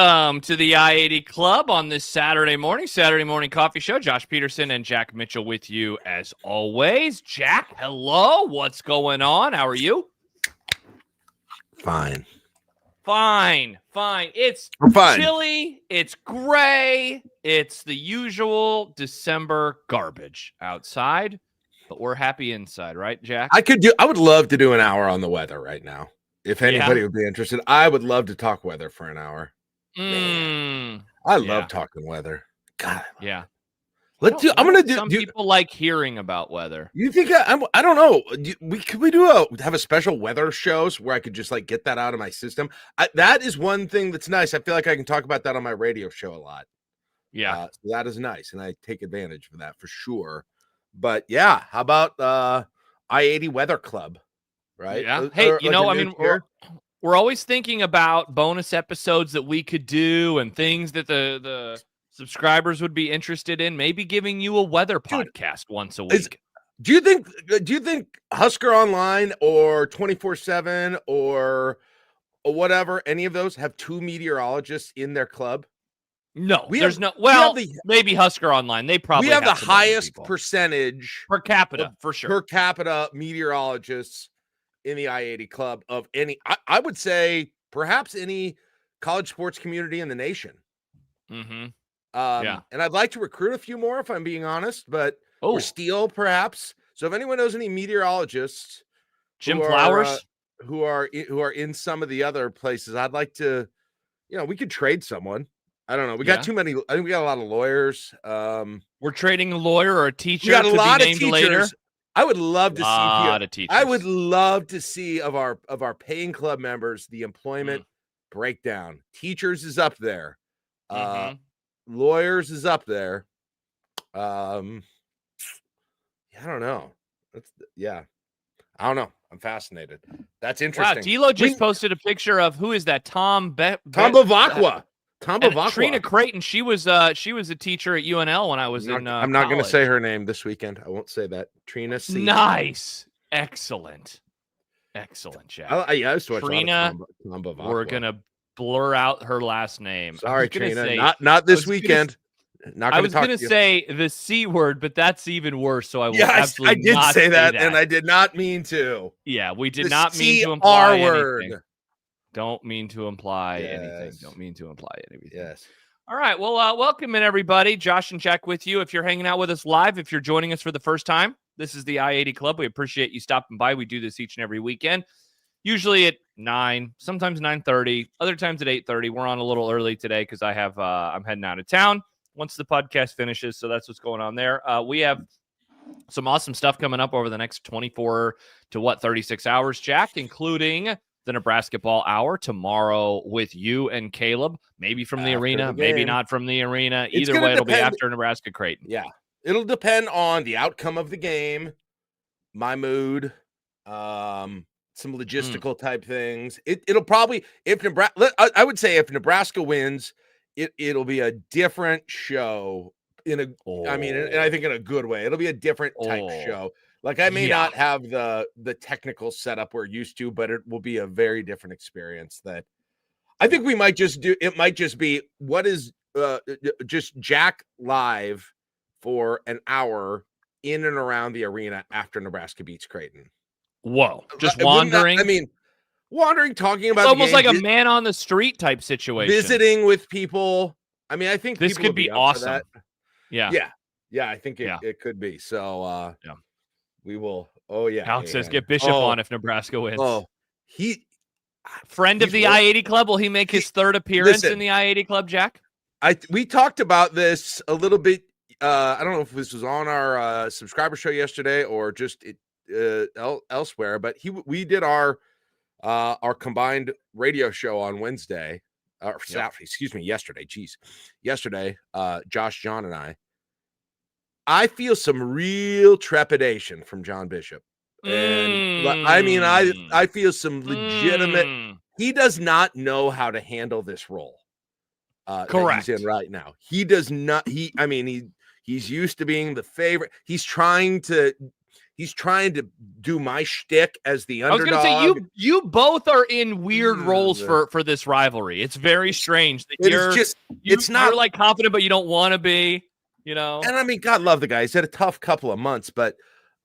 Welcome to the I-80 Club on this Saturday morning coffee show. Josh Peterson and Jack Mitchell with you as always. Jack, hello. What's going on? How are you? Fine. It's chilly. It's gray. It's the usual December garbage outside, but we're happy inside, right, Jack? I would love to do an hour on the weather right now. If anybody would be interested, I would love to talk weather for an hour. Man, I love talking weather. God. Yeah. Some people like hearing about weather. You think I don't know. Could we have a special weather shows where I could just like get that out of my system? That is one thing that's nice. I feel like I can talk about that on my radio show a lot. Yeah. So that is nice, and I take advantage of that for sure. But yeah, how about I-80 Weather Club? Right. Yeah. Hey, we're always thinking about bonus episodes that we could do and things that the subscribers would be interested in. Maybe giving you a weather podcast once a week. Do you think Husker Online or 24/7 or whatever, any of those have two meteorologists in their club? No, maybe Husker Online. They probably have the highest percentage per capita for sure. Per capita meteorologists in the I-80 Club of any, I would say perhaps any college sports community in the nation. Mm-hmm. And I'd like to recruit a few more if I'm being honest, but or steal perhaps. So if anyone knows any meteorologists, Jim Flowers, who are in some of the other places, I'd like to, we could trade someone. I don't know. We got too many. I think we got a lot of lawyers. We're trading a lawyer or a teacher. We got a lot of teachers. Later. I would love to see. I would love to see of our paying club members the employment breakdown. Teachers is up there. Lawyers is up there. I don't know. I don't know. I'm fascinated. That's interesting. Wow, D'Lo just posted a picture of who is that? Tom Bavacqua. Trina Creighton. She was a teacher at UNL when I was in. I'm not going to say her name this weekend. I won't say that. Trina C. Nice, excellent, Jack. I used to watch Trina. Tom Bavacqua. We're gonna blur out her last name. Sorry, Trina. Not this weekend. I was going to say the C word, but that's even worse. So I will absolutely I did not say that, and I did not mean to. Yeah, we did not mean to imply word. Anything. Don't mean to imply anything. Don't mean to imply anything. Yes. All right. Well, welcome in, everybody. Josh and Jack with you. If you're hanging out with us live, if you're joining us for the first time, this is the I-80 Club. We appreciate you stopping by. We do this each and every weekend, usually at 9, sometimes 9:30, other times at 8:30. We're on a little early today because I'm heading out of town once the podcast finishes. So that's what's going on there. We have some awesome stuff coming up over the next 24 to 36 hours, Jack, including the Nebrasketball Hour tomorrow with you and Caleb, maybe from the arena, maybe not from the arena. Either way, it'll be after Nebraska Creighton. Yeah. It'll depend on the outcome of the game, my mood, some logistical type things. It'll probably, I would say if Nebraska wins, it'll be a different show and I think in a good way. It'll be a different type show. Like I may not have the technical setup we're used to, but it will be a very different experience that I think we might just do. It might just be what is just Jack live for an hour in and around the arena after Nebraska beats Creighton. Whoa. Just wandering. Wandering, talking about it's almost like a man on the street type situation. Visiting with people. I mean, I think this could be awesome. Yeah, I think it could be. So we will. Oh yeah. Alex says get Bishop on if Nebraska wins. Oh, friend of the I-80 Club. Will he make his third appearance in the I-80 Club, Jack? We talked about this a little bit. I don't know if this was on our subscriber show yesterday or just elsewhere, but we did our combined radio show on Wednesday. Yesterday. Yesterday, Josh, John, and I feel some real trepidation from John Bishop. And I feel some legitimate. He does not know how to handle this role. Correct. He's in right now. He does not. He's used to being the favorite. He's trying to he's trying to do my shtick as the underdog. I was going to say you both are in weird roles for this rivalry. It's very strange that you're like confident, but you don't want to be. And I mean, God love the guy. He's had a tough couple of months, but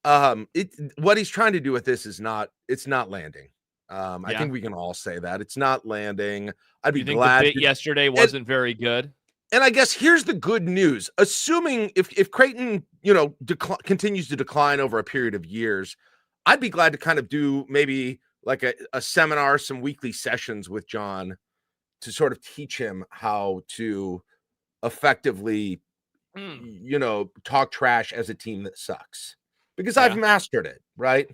what he's trying to do with this it's not landing. I think we can all say that it's not landing. I'd be glad. The bit yesterday wasn't very good. And I guess here's the good news. Assuming if Creighton, continues to decline over a period of years, I'd be glad to kind of do maybe like a seminar, some weekly sessions with John to sort of teach him how to effectively, talk trash as a team that sucks. Because I've mastered it, right?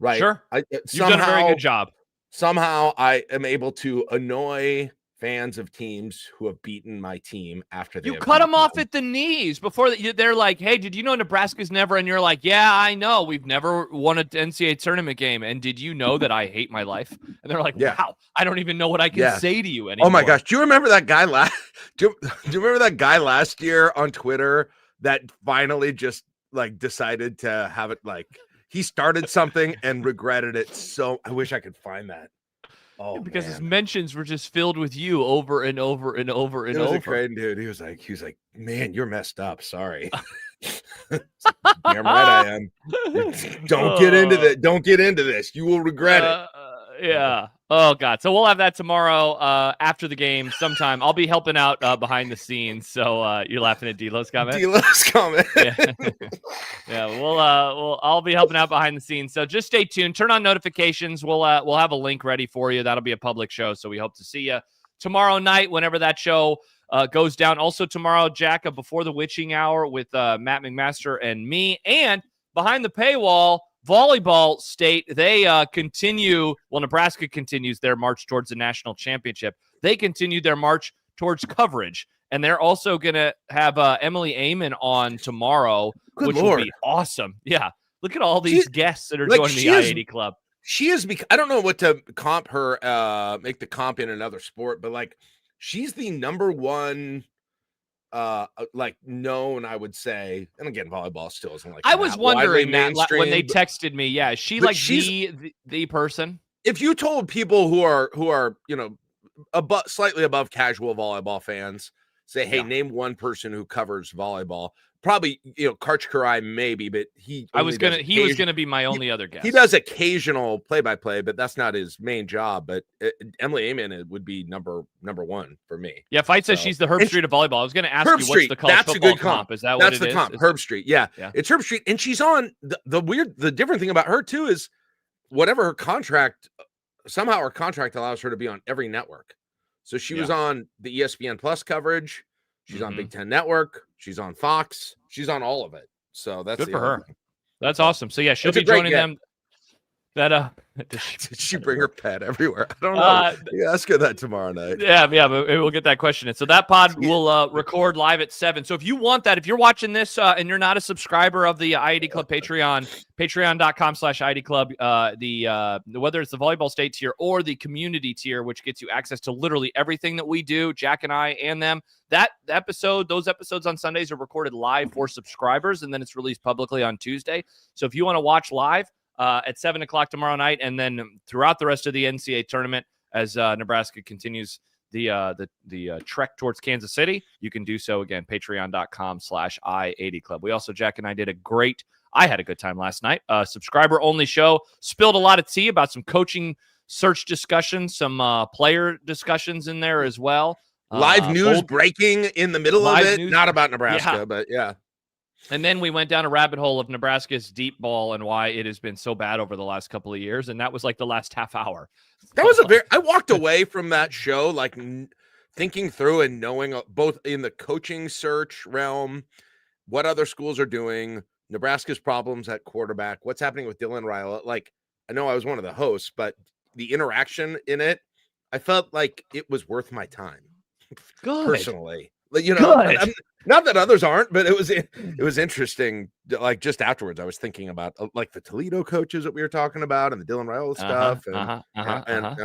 Right. Sure. You've done a very good job. Somehow I am able to annoy fans of teams who have beaten my team after they cut them off at the knees before they're like, hey, did you know Nebraska's never? And you're like, yeah, I know. We've never won an NCAA tournament game. And did you know that I hate my life? And they're like, wow, I don't even know what I can say to you anymore. Oh my gosh. Do you remember that guy do you remember that guy last year on Twitter that finally just like decided to have it like he started something and regretted it? So I wish I could find that. Oh, because his mentions were just filled with you over and over and over and over. A Creighton dude. He was like, man, you're messed up. Sorry. Damn right I am. Don't get into that. Don't get into this. You will regret it. Yeah. Oh God. So we'll have that tomorrow after the game sometime. I'll be helping out behind the scenes. So you're laughing at D-Lo's comment? D-Lo's comment. Yeah. I'll be helping out behind the scenes. So just stay tuned. Turn on notifications. We'll have a link ready for you. That'll be a public show. So we hope to see you tomorrow night whenever that show goes down. Also tomorrow, Jack, Before the Witching Hour with Matt McMaster and me. And behind the paywall, volleyball state, they Nebraska continues their march towards the national championship. They continue their march towards coverage, and they're also going to have Emily Amon on tomorrow, which will be awesome. Yeah, look at all these guests that are joining the I-80 club. She is, I don't know what to comp her, make the comp in another sport, but like she's the number one known, I would say, and again, volleyball still isn't like. I was wondering that when they texted me. Yeah, is she like the person? If you told people who are slightly above casual volleyball fans, say, hey, name one person who covers volleyball. Probably, Karch Karai maybe, but he was gonna be my only other guest. He does occasional play-by-play, but that's not his main job. But Emily Amon would be number one for me. Yeah, Fight says she's the Herb Street of volleyball. I was gonna ask you what's the college football comp. Is that what it is? That's the comp, Herb Street. Yeah, it's Herb Street, and she's on the different thing about her too is whatever her contract, somehow her contract allows her to be on every network. So she was on the ESPN Plus coverage. She's on Big Ten Network. She's on Fox. She's on all of it. So that's good for her. Thing. That's awesome. So yeah, she'll be joining them. Did she bring her pet everywhere? I don't know. Ask her that tomorrow night. Yeah, but we'll get that question in. So that pod will record live at 7. So if you want that, if you're watching this and you're not a subscriber of the I-80 Club Patreon, patreon.com/I-80 Club, whether it's the volleyball state tier or the community tier, which gets you access to literally everything that we do, Jack and I and them. Those episodes on Sundays are recorded live for subscribers, and then it's released publicly on Tuesday. So if you want to watch live, at 7 o'clock tomorrow night, and then throughout the rest of the NCAA tournament, as Nebraska continues the trek towards Kansas City, you can do so again, patreon.com/I-80 Club. We also, Jack and I I had a good time last night. Subscriber only show, spilled a lot of tea about some coaching search discussions, some player discussions in there as well. Live news breaking in the middle of it, not about Nebraska, but yeah. And then we went down a rabbit hole of Nebraska's deep ball and why it has been so bad over the last couple of years. And that was like the last half hour. That was I walked away from that show, like thinking through and knowing both in the coaching search realm, what other schools are doing, Nebraska's problems at quarterback, what's happening with Dylan Raiola. Like, I know I was one of the hosts, but the interaction in it, I felt like it was worth my time. Good. Personally. Not that others aren't, but it was interesting. Like just afterwards, I was thinking about like the Toledo coaches that we were talking about and the Dylan Raiola stuff and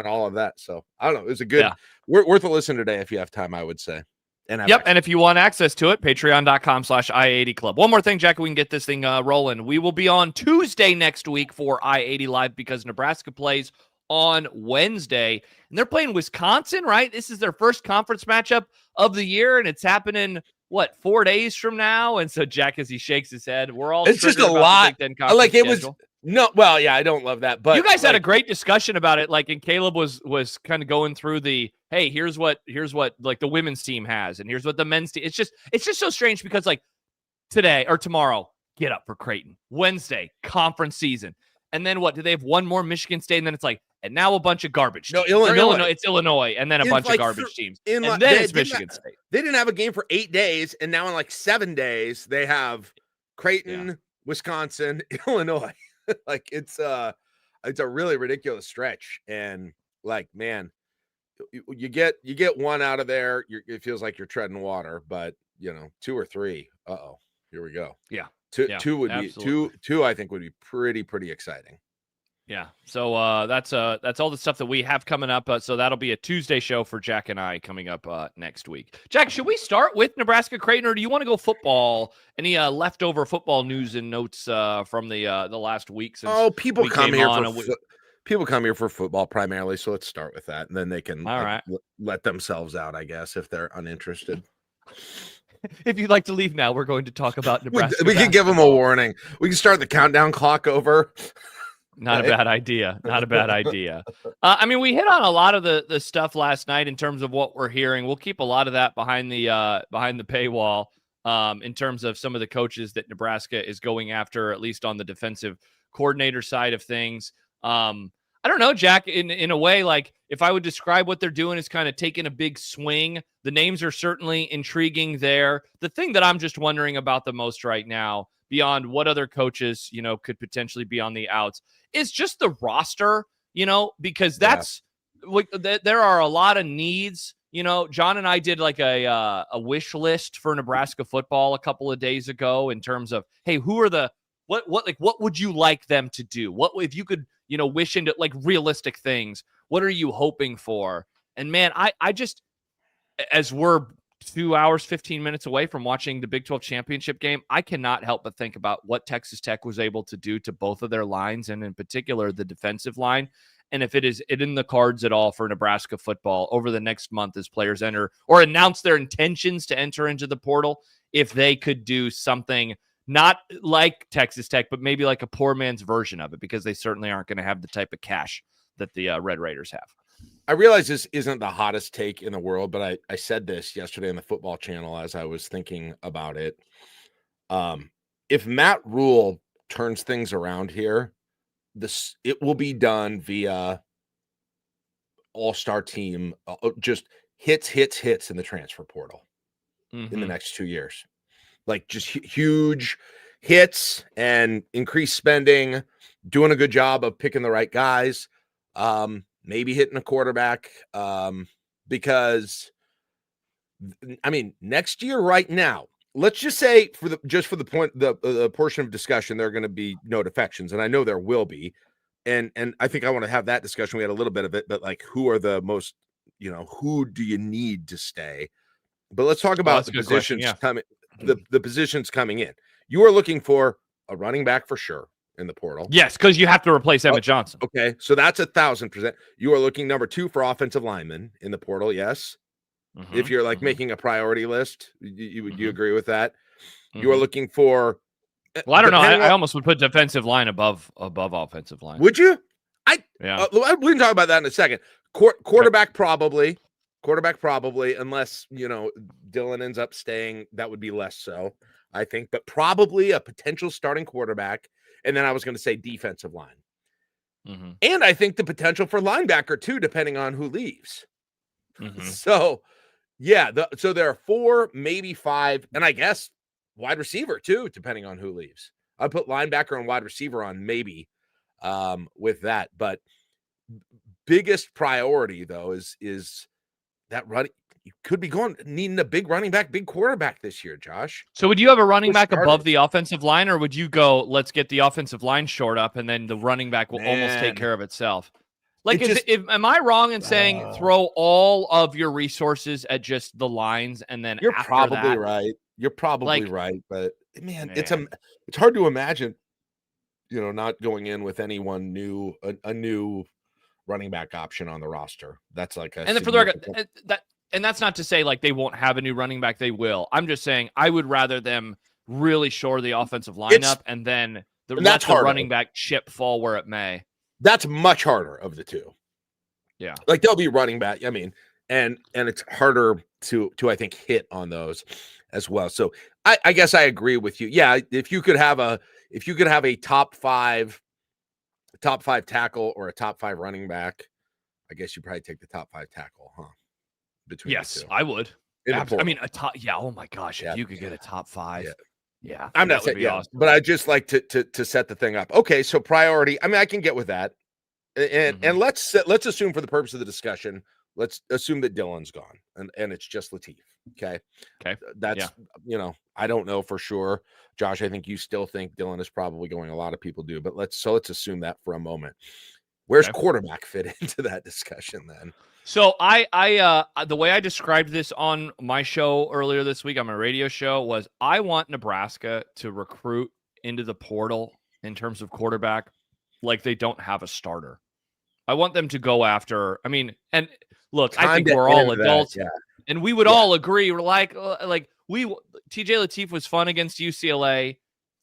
all of that. So I don't know. It was a good worth a listen today if you have time, I would say. And yep. And if you want access to it, patreon.com/I80 Club. One more thing, Jack, we can get this thing rolling. We will be on Tuesday next week for I80 Live because Nebraska plays on Wednesday. And they're playing Wisconsin, right? This is their first conference matchup of the year, and it's happening, 4 days from now? And so, Jack, as he shakes his head, we're all it's just a lot. Like it schedule. I don't love that. But you guys had a great discussion about it. Like, and Caleb was kind of going through the, hey, here's what like the women's team has, and here's what the men's team. It's just so strange because like today or tomorrow, get up for Creighton. Wednesday, conference season. And then what? Do they have one more Michigan State? And then it's like, and now a bunch of garbage teams. No, Illinois. It's Illinois, and then a bunch of garbage teams. And then it's Michigan State. They didn't have a game for 8 days, and now in like 7 days, they have Creighton, Wisconsin, Illinois. Like it's a really ridiculous stretch. And like, man, you get one out of there, it feels like you're treading water, but 2 or 3. Here we go. Yeah. Two would absolutely. be two. I think would be pretty exciting. Yeah. So that's all the stuff that we have coming up. So that'll be a Tuesday show for Jack and I coming up next week. Jack, should we start with Nebraska Creighton, or do you want to go football? Any leftover football news and notes from the last week? Since people come here for football primarily. So let's start with that, and then they can let themselves out, I guess, if they're uninterested. If you'd like to leave now, we're going to talk about Nebraska. We can give them a warning. We can start the countdown clock over. Not a bad idea. Not a bad idea. I mean, we hit on a lot of the stuff last night in terms of what we're hearing. We'll keep a lot of that behind the paywall in terms of some of the coaches that Nebraska is going after, at least on the defensive coordinator side of things. I don't know, Jack, in a way, like if I would describe what they're doing is kind of taking a big swing. The names are certainly intriguing there. The thing that I'm just wondering about the most right now, beyond what other coaches, could potentially be on the outs, is just the roster, because that's there are a lot of needs. John and I did like a wish list for Nebraska football a couple of days ago in terms of, hey, who are what would you like them to do? What if you could, wish into like realistic things? What are you hoping for? And man, I just, as we're 2 hours, 15 minutes away from watching the Big 12 championship game, I cannot help but think about what Texas Tech was able to do to both of their lines, and in particular, the defensive line. And if it in the cards at all for Nebraska football over the next month as players enter or announce their intentions to enter into the portal, if they could do something not like Texas Tech, but maybe like a poor man's version of it, because they certainly aren't going to have the type of cash that the Red Raiders have. I realize this isn't the hottest take in the world, but I said this yesterday on the Football Channel as I was thinking about it. If Matt Rule turns things around here, it will be done via all-star team, just hits in the transfer portal in the next 2 years. Like just huge hits and increased spending, doing a good job of picking the right guys. Maybe hitting a quarterback, because I mean, next year right now, let's just say for the portion of discussion, there are going to be no defections, and I know there will be, and I think I want to have that discussion. We had a little bit of it, but like, who are the most, who do you need to stay? But let's talk about the positions coming. The positions coming in. You are looking for a running back for sure in the portal. Yes, because you have to replace Emmett Johnson. Okay, so that's 1,000%. You are looking number 2 for offensive linemen in the portal. Yes, if you're like making a priority list, you agree with that? You are looking for. Well, I don't know. I almost would put defensive line above offensive line. Would you? We can talk about that in a second. Quarterback probably. Quarterback probably, unless Dylan ends up staying, that would be less so, I think. But probably a potential starting quarterback. And then I was going to say defensive line. And I think the potential for linebacker too, depending on who leaves. So, so there are 4, maybe 5, and I guess wide receiver too, depending on who leaves. I put linebacker and wide receiver on maybe with that. But biggest priority though is that running. You could be needing a big running back, big quarterback this year, Josh. So would you have a running back above the offensive line, or would you go, let's get the offensive line short up and then the running back will almost take care of itself? Like, am I wrong in saying throw all of your resources at just the lines and then you're after probably that, right. You're probably like, right, but man, it's hard to imagine, not going in with anyone new, a new running back option on the roster. That's like a and then for the record, and that's not to say like they won't have a new running back. They will. I'm just saying I would rather them really shore the offensive lineup and then let the running back chip fall where it may. That's much harder of the two. Yeah. Like they'll be running back. I mean, and it's harder to I think hit on those as well. So I guess I agree with you. Yeah, if you could have a top five tackle or a top 5 running back, I guess you probably take the top 5 tackle, huh? Between the two. I would. I mean, a top. Yeah. Oh my gosh, if you could get a top 5. Yeah, I'm not saying awesome. But I just like to set the thing up. Okay, so priority. I mean, I can get with that, and let's assume for the purpose of the discussion, let's assume that Dylan's gone, and it's just Latif. Okay. That's I don't know for sure. Josh, I think you still think Dylan is probably going. A lot of people do, but let's assume that for a moment. Where's quarterback fit into that discussion then? So I the way I described this on my show earlier this week on my radio show was I want Nebraska to recruit into the portal in terms of quarterback like they don't have a starter. I want them to go after. I mean, and look, I think we're all adults, and we would all agree. We're like TJ Latif was fun against UCLA,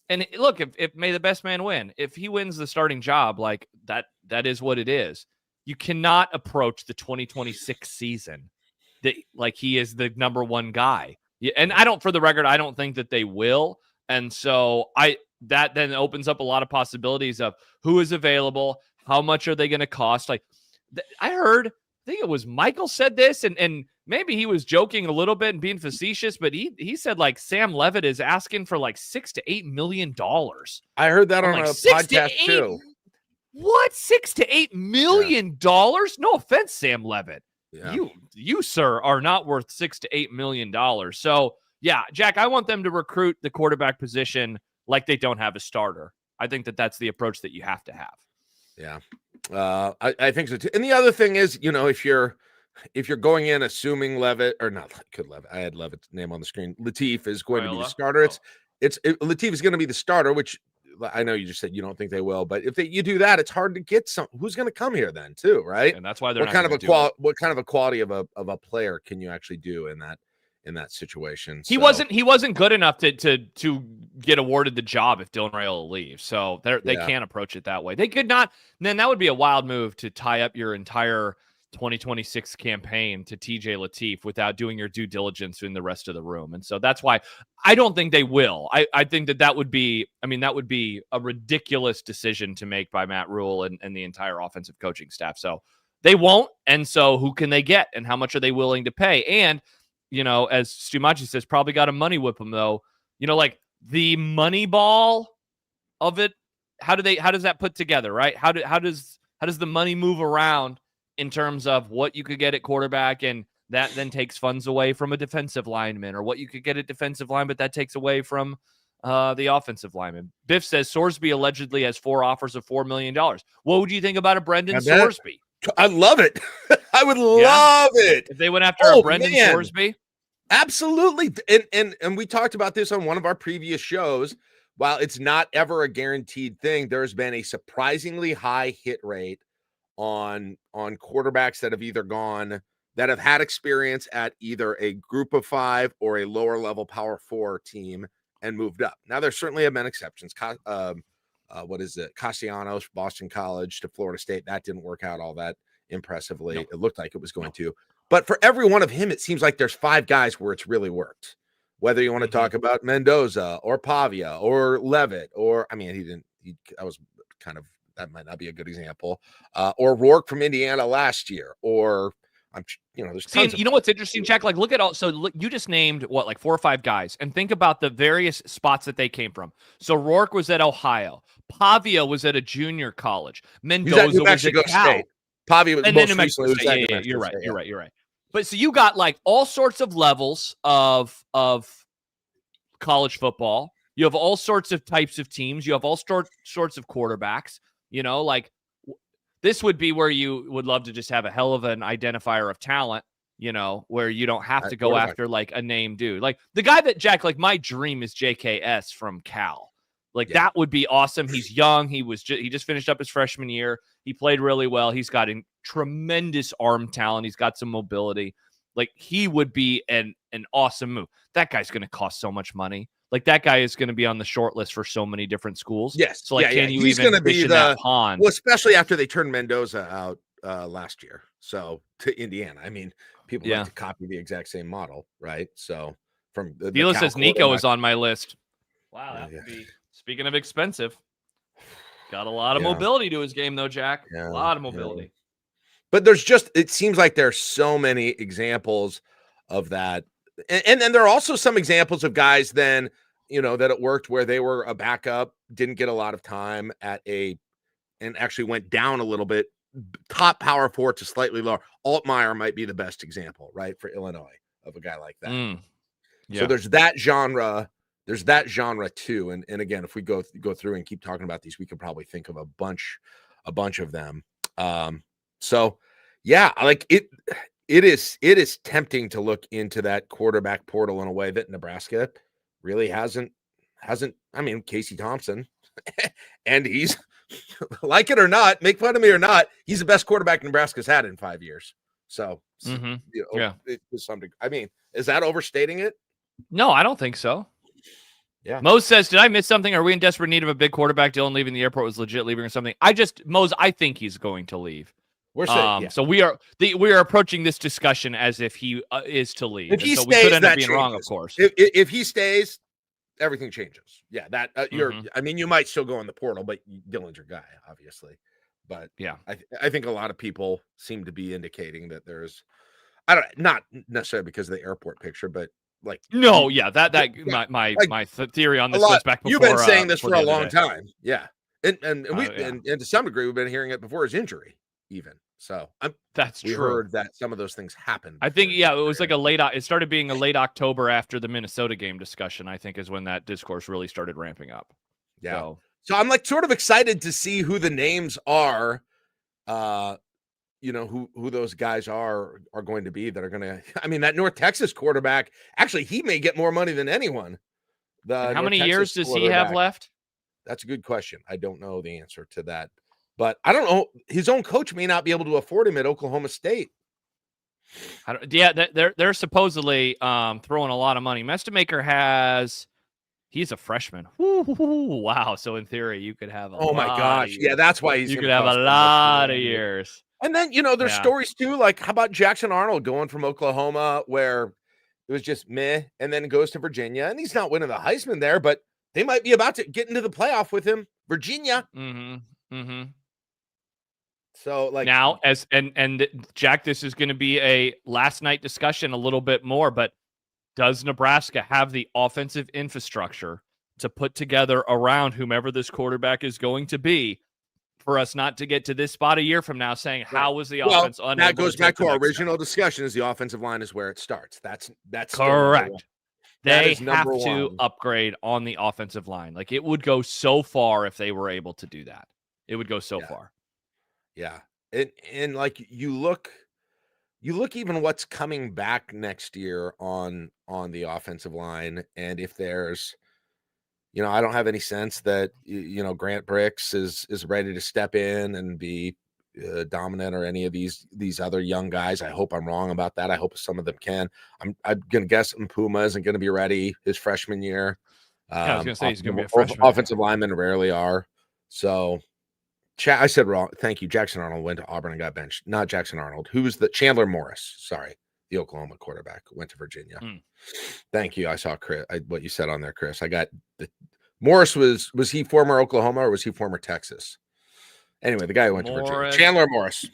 and look, if may the best man win. If he wins the starting job, like that is what it is. You cannot approach the 2026 season that like he is the number one guy. Yeah, and for the record, I don't think that they will. And so that then opens up a lot of possibilities of who is available, how much are they going to cost? Like I think it was Michael said this, and maybe he was joking a little bit and being facetious, but he said like Sam Levitt is asking for like $6 to $8 million. I heard that on a podcast too. What? $6 to $8 million? No offense, Sam Levitt. Yeah. You, sir, are not worth $6 to $8 million. So, yeah, Jack, I want them to recruit the quarterback position like they don't have a starter. I think that's the approach that you have to have. Yeah, I think so too. And the other thing is, if you're going in assuming Levitt or not, Levitt. I had Levitt's name on the screen. Latif is going to be the starter. Latif is going to be the starter, which. I know you just said you don't think they will, but if you do that, it's hard to get who's going to come here then too, right? And that's why they're what kind of a quality of a player can you actually do in that situation? He wasn't good enough to get awarded the job if Dylan Raiola leaves, so they can't approach it that way. They could not. Then that would be a wild move to tie up your entire 2026 campaign to TJ Latif without doing your due diligence in the rest of the room. And so that's why I don't think they will. I think that would be a ridiculous decision to make by Matt Rule and the entire offensive coaching staff. So they won't. And so who can they get and how much are they willing to pay? And, as Stu Machi says, probably got to money whip them though. Like the money ball of it. How does that put together? Right. How does the money move around in terms of what you could get at quarterback, and that then takes funds away from a defensive lineman, or what you could get at defensive line, but that takes away from the offensive lineman. Biff says Sorsby allegedly has 4 offers of $4 million. What would you think about a Brendan Sorsby? I love it. I would love it. If they went after a Brendan Sorsby? Absolutely. And we talked about this on one of our previous shows. While it's not ever a guaranteed thing, there's been a surprisingly high hit rate on quarterbacks that have had experience at either a group of 5 or a lower level power 4 team and moved up. Now there certainly have been exceptions. Castellanos, Boston College to Florida State. That didn't work out all that impressively. No. It looked like it was going to, but for every one of him, it seems like there's 5 guys where it's really worked. Whether you want to talk about Mendoza or Pavia or Levitt, or, that might not be a good example. Or Rourke from Indiana last year, or there's tons of what's interesting, Jack? Like, look at all. So you just named 4 or 5 guys, and think about the various spots that they came from. So Rourke was at Ohio. Pavia was at a junior college. Mendoza was at Cal. State. Pavia was and most then New Mexico State. Yeah, you're right. You're right. But so you got like all sorts of levels of college football. You have all sorts of types of teams. You have all sorts of quarterbacks. This would be where you would love to just have a hell of an identifier of talent, where you don't have to go after like a name dude. Like the guy that Jack, like my dream is JKS from Cal. Like that would be awesome. He's young. He just finished up his freshman year. He played really well. He's got a tremendous arm talent. He's got some mobility. Like he would be an awesome move. That guy's going to cost so much money. Like that guy is going to be on the short list for so many different schools. Yes. So like, can you He's even gonna fish be in that pond? Well, especially after they turned Mendoza out last year. So to Indiana, I mean, people like to copy the exact same model, right? So from Vila says Nico is on my list. Wow, that would be. Speaking of expensive, got a lot of mobility to his game though, Jack. A lot of mobility. Yeah. But it seems like there's so many examples of that. And then there are also some examples of guys then, that it worked where they were a backup, didn't get a lot of time and actually went down a little bit, top power forward to slightly lower. Altmaier might be the best example, right, for Illinois of a guy like that. So there's that genre. There's that genre too. And again, if we go through and keep talking about these, we could probably think of a bunch of them. So yeah, like it is tempting to look into that quarterback portal in a way that Nebraska really hasn't. I mean, Casey Thompson, and he's like it or not, make fun of me or not, he's the best quarterback Nebraska's had in 5 years. So, it was something. I mean, is that overstating it? No, I don't think so. Yeah. Mose says, did I miss something? Are we in desperate need of a big quarterback? Dylan leaving the airport was legit leaving or something. Mose, I think he's going to leave. We're saying, So we are approaching this discussion as if he is to leave. If he so stays, we could end up being changes. wrong, of course. If he stays, everything changes. Yeah, that I mean, you might still go in the portal, but Dylan's your guy, obviously. But yeah, I think a lot of people seem to be indicating that there's, not necessarily because of the airport picture, but like no, yeah, my theory on this goes back before. You've been saying this for a long day. time, yeah, and to some degree we've been hearing it before his injury, even. So that's we true. Heard that some of those things happened. I think it was like it started being a late October after the Minnesota game discussion. I think is when that discourse really started ramping up. Yeah. So I'm like sort of excited to see who the names are, who those guys are going to be that are going to. I mean, that North Texas quarterback, actually, he may get more money than anyone. How many years does he have left? That's a good question. I don't know the answer to that. But I don't know. His own coach may not be able to afford him at Oklahoma State. They're supposedly throwing a lot of money. Mestamaker he's a freshman. Wow. So in theory, you could have my gosh. Yeah, that's why you could have a lot of years. And then, there's stories too, like how about Jackson Arnold going from Oklahoma where it was just meh, and then goes to Virginia, and he's not winning the Heisman there, but they might be about to get into the playoff with him. Virginia. So like now and Jack, this is going to be a last night discussion a little bit more, but does Nebraska have the offensive infrastructure to put together around whomever this quarterback is going to be for us not to get to this spot a year from now saying, how was the offense unable that goes to back to our original discussion is the offensive line is where it starts. That's correct. They have to upgrade on the offensive line. Like it would go so far if they were able to do that. It would go so far. Yeah. And like you look even what's coming back next year on the offensive line. And if there's, I don't have any sense that, Grant Bricks is ready to step in and be dominant or any of these other young guys. I hope I'm wrong about that. I hope some of them can. I'm going to guess Mpuma isn't going to be ready his freshman year. I was going to say he's going to be a freshman. Offensive linemen rarely are. So I said wrong. Thank you. Jackson Arnold went to Auburn and got benched. Not Jackson Arnold. Who was the Chandler Morris? Sorry, the Oklahoma quarterback went to Virginia. Thank you. I saw Chris. What you said on there, Chris. I got the Morris was he former Oklahoma or was he former Texas? Anyway, the guy who went to Virginia, Chandler Morris.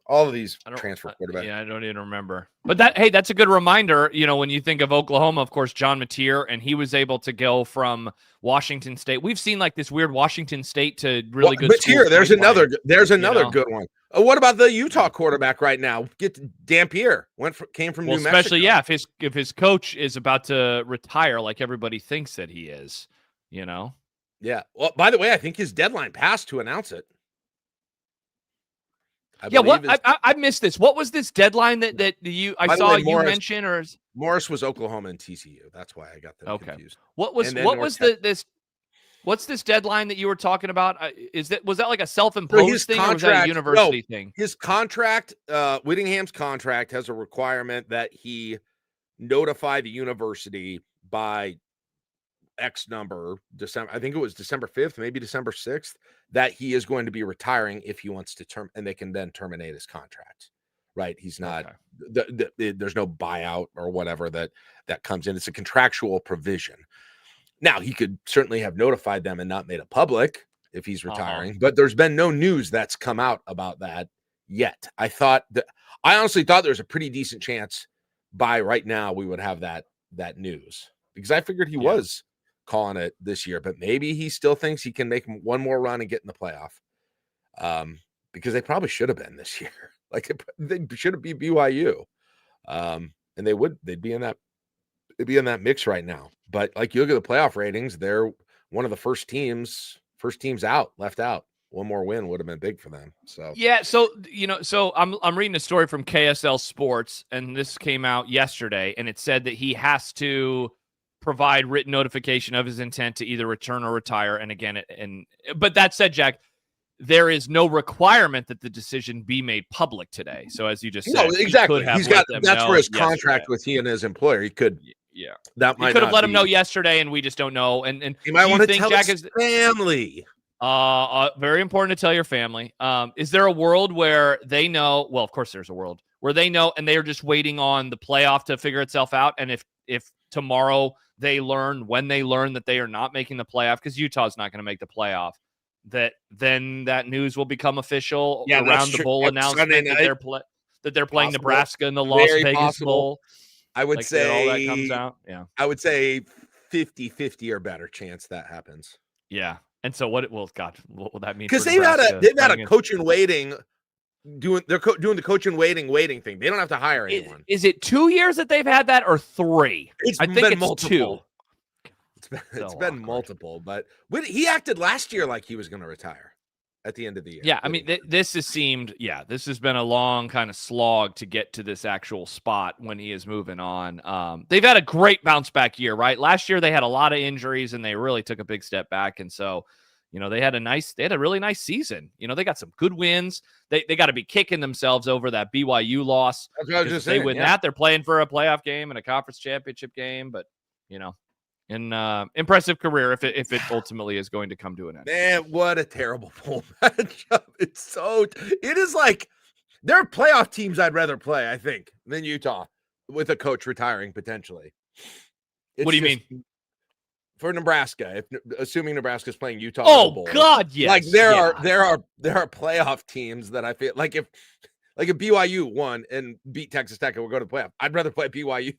All of these transfer quarterbacks. Yeah, I don't even remember. But that's a good reminder. When you think of Oklahoma, of course, John Mateer, and he was able to go from Washington State. We've seen like this weird Washington State to really good. Mateer, there's another good one. What about the Utah quarterback right now? Dampier came from New Mexico. Especially if his coach is about to retire, like everybody thinks that he is. Yeah. Well, by the way, I think his deadline passed to announce it. Yeah, what believe is, I missed this. What was this deadline that by the saw way, you Morris, mention or Morris was Oklahoma and TCU. That's why I got them okay? confused. What was And then what's this deadline that you were talking about? Was that like a so self-imposed his thing or was that a contract, university thing? his contract, Whittingham's contract has a requirement that he notify the university by X number, December, I think it was December 5th, maybe December 6th, that he is going to be retiring if he wants to and they can then terminate his contract. Right? He's not there's no buyout or whatever that comes in. It's a contractual provision. Now, he could certainly have notified them and not made it public if he's retiring, but there's been no news that's come out about that yet. I honestly thought there was a pretty decent chance by right now we would have that news, because I figured he was calling it this year, but maybe he still thinks he can make one more run and get in the playoff. Because they probably should have been this year. Like they should have beat BYU. And they'd be in that mix right now. But like you look at the playoff ratings, they're one of the first teams left out. One more win would have been big for them. So yeah, so I'm reading a story from KSL Sports, and this came out yesterday, and it said that he has to provide written notification of his intent to either return or retire. And again, but that said, Jack, there is no requirement that the decision be made public today. So as you just said, exactly. That's where his contract with he and his employer. He could, that might could have let him know yesterday, and we just don't know. And he might want to tell his family. Very important to tell your family. Is there a world where they know? Well, of course, there's a world where they know, and they are just waiting on the playoff to figure itself out. And if tomorrow when they learn that they are not making the playoff, because Utah's not going to make the playoff, then that news will become official around the bowl announcement that they're playing Nebraska in the Las Vegas Bowl. I would say all that comes out. Yeah, I would say 50-50 or better chance that happens. Yeah, and so what will that mean? Because they've had a coach in waiting. Doing the coach in waiting thing. They don't have to hire anyone. Is it 2 years that they've had that, or 3? I think it's multiple. 2. It's been multiple, but he acted last year like he was going to retire at the end of the year. Yeah, I mean, this has been a long kind of slog to get to this actual spot when he is moving on. They've had a great bounce back year, right? Last year they had a lot of injuries and they really took a big step back, and so they had a really nice season. They got some good wins. They got to be kicking themselves over that BYU loss. That's what I was just saying. They win that, they're playing for a playoff game and a conference championship game. But an impressive career if it ultimately is going to come to an end. Man, what a terrible bowl matchup! It is like there are playoff teams I'd rather play, I think, than Utah with a coach retiring potentially. What do you mean? For Nebraska, assuming Nebraska's playing Utah. Oh God, yes. Like there are playoff teams that I feel like if BYU won and beat Texas Tech and we'll go to the playoff, I'd rather play BYU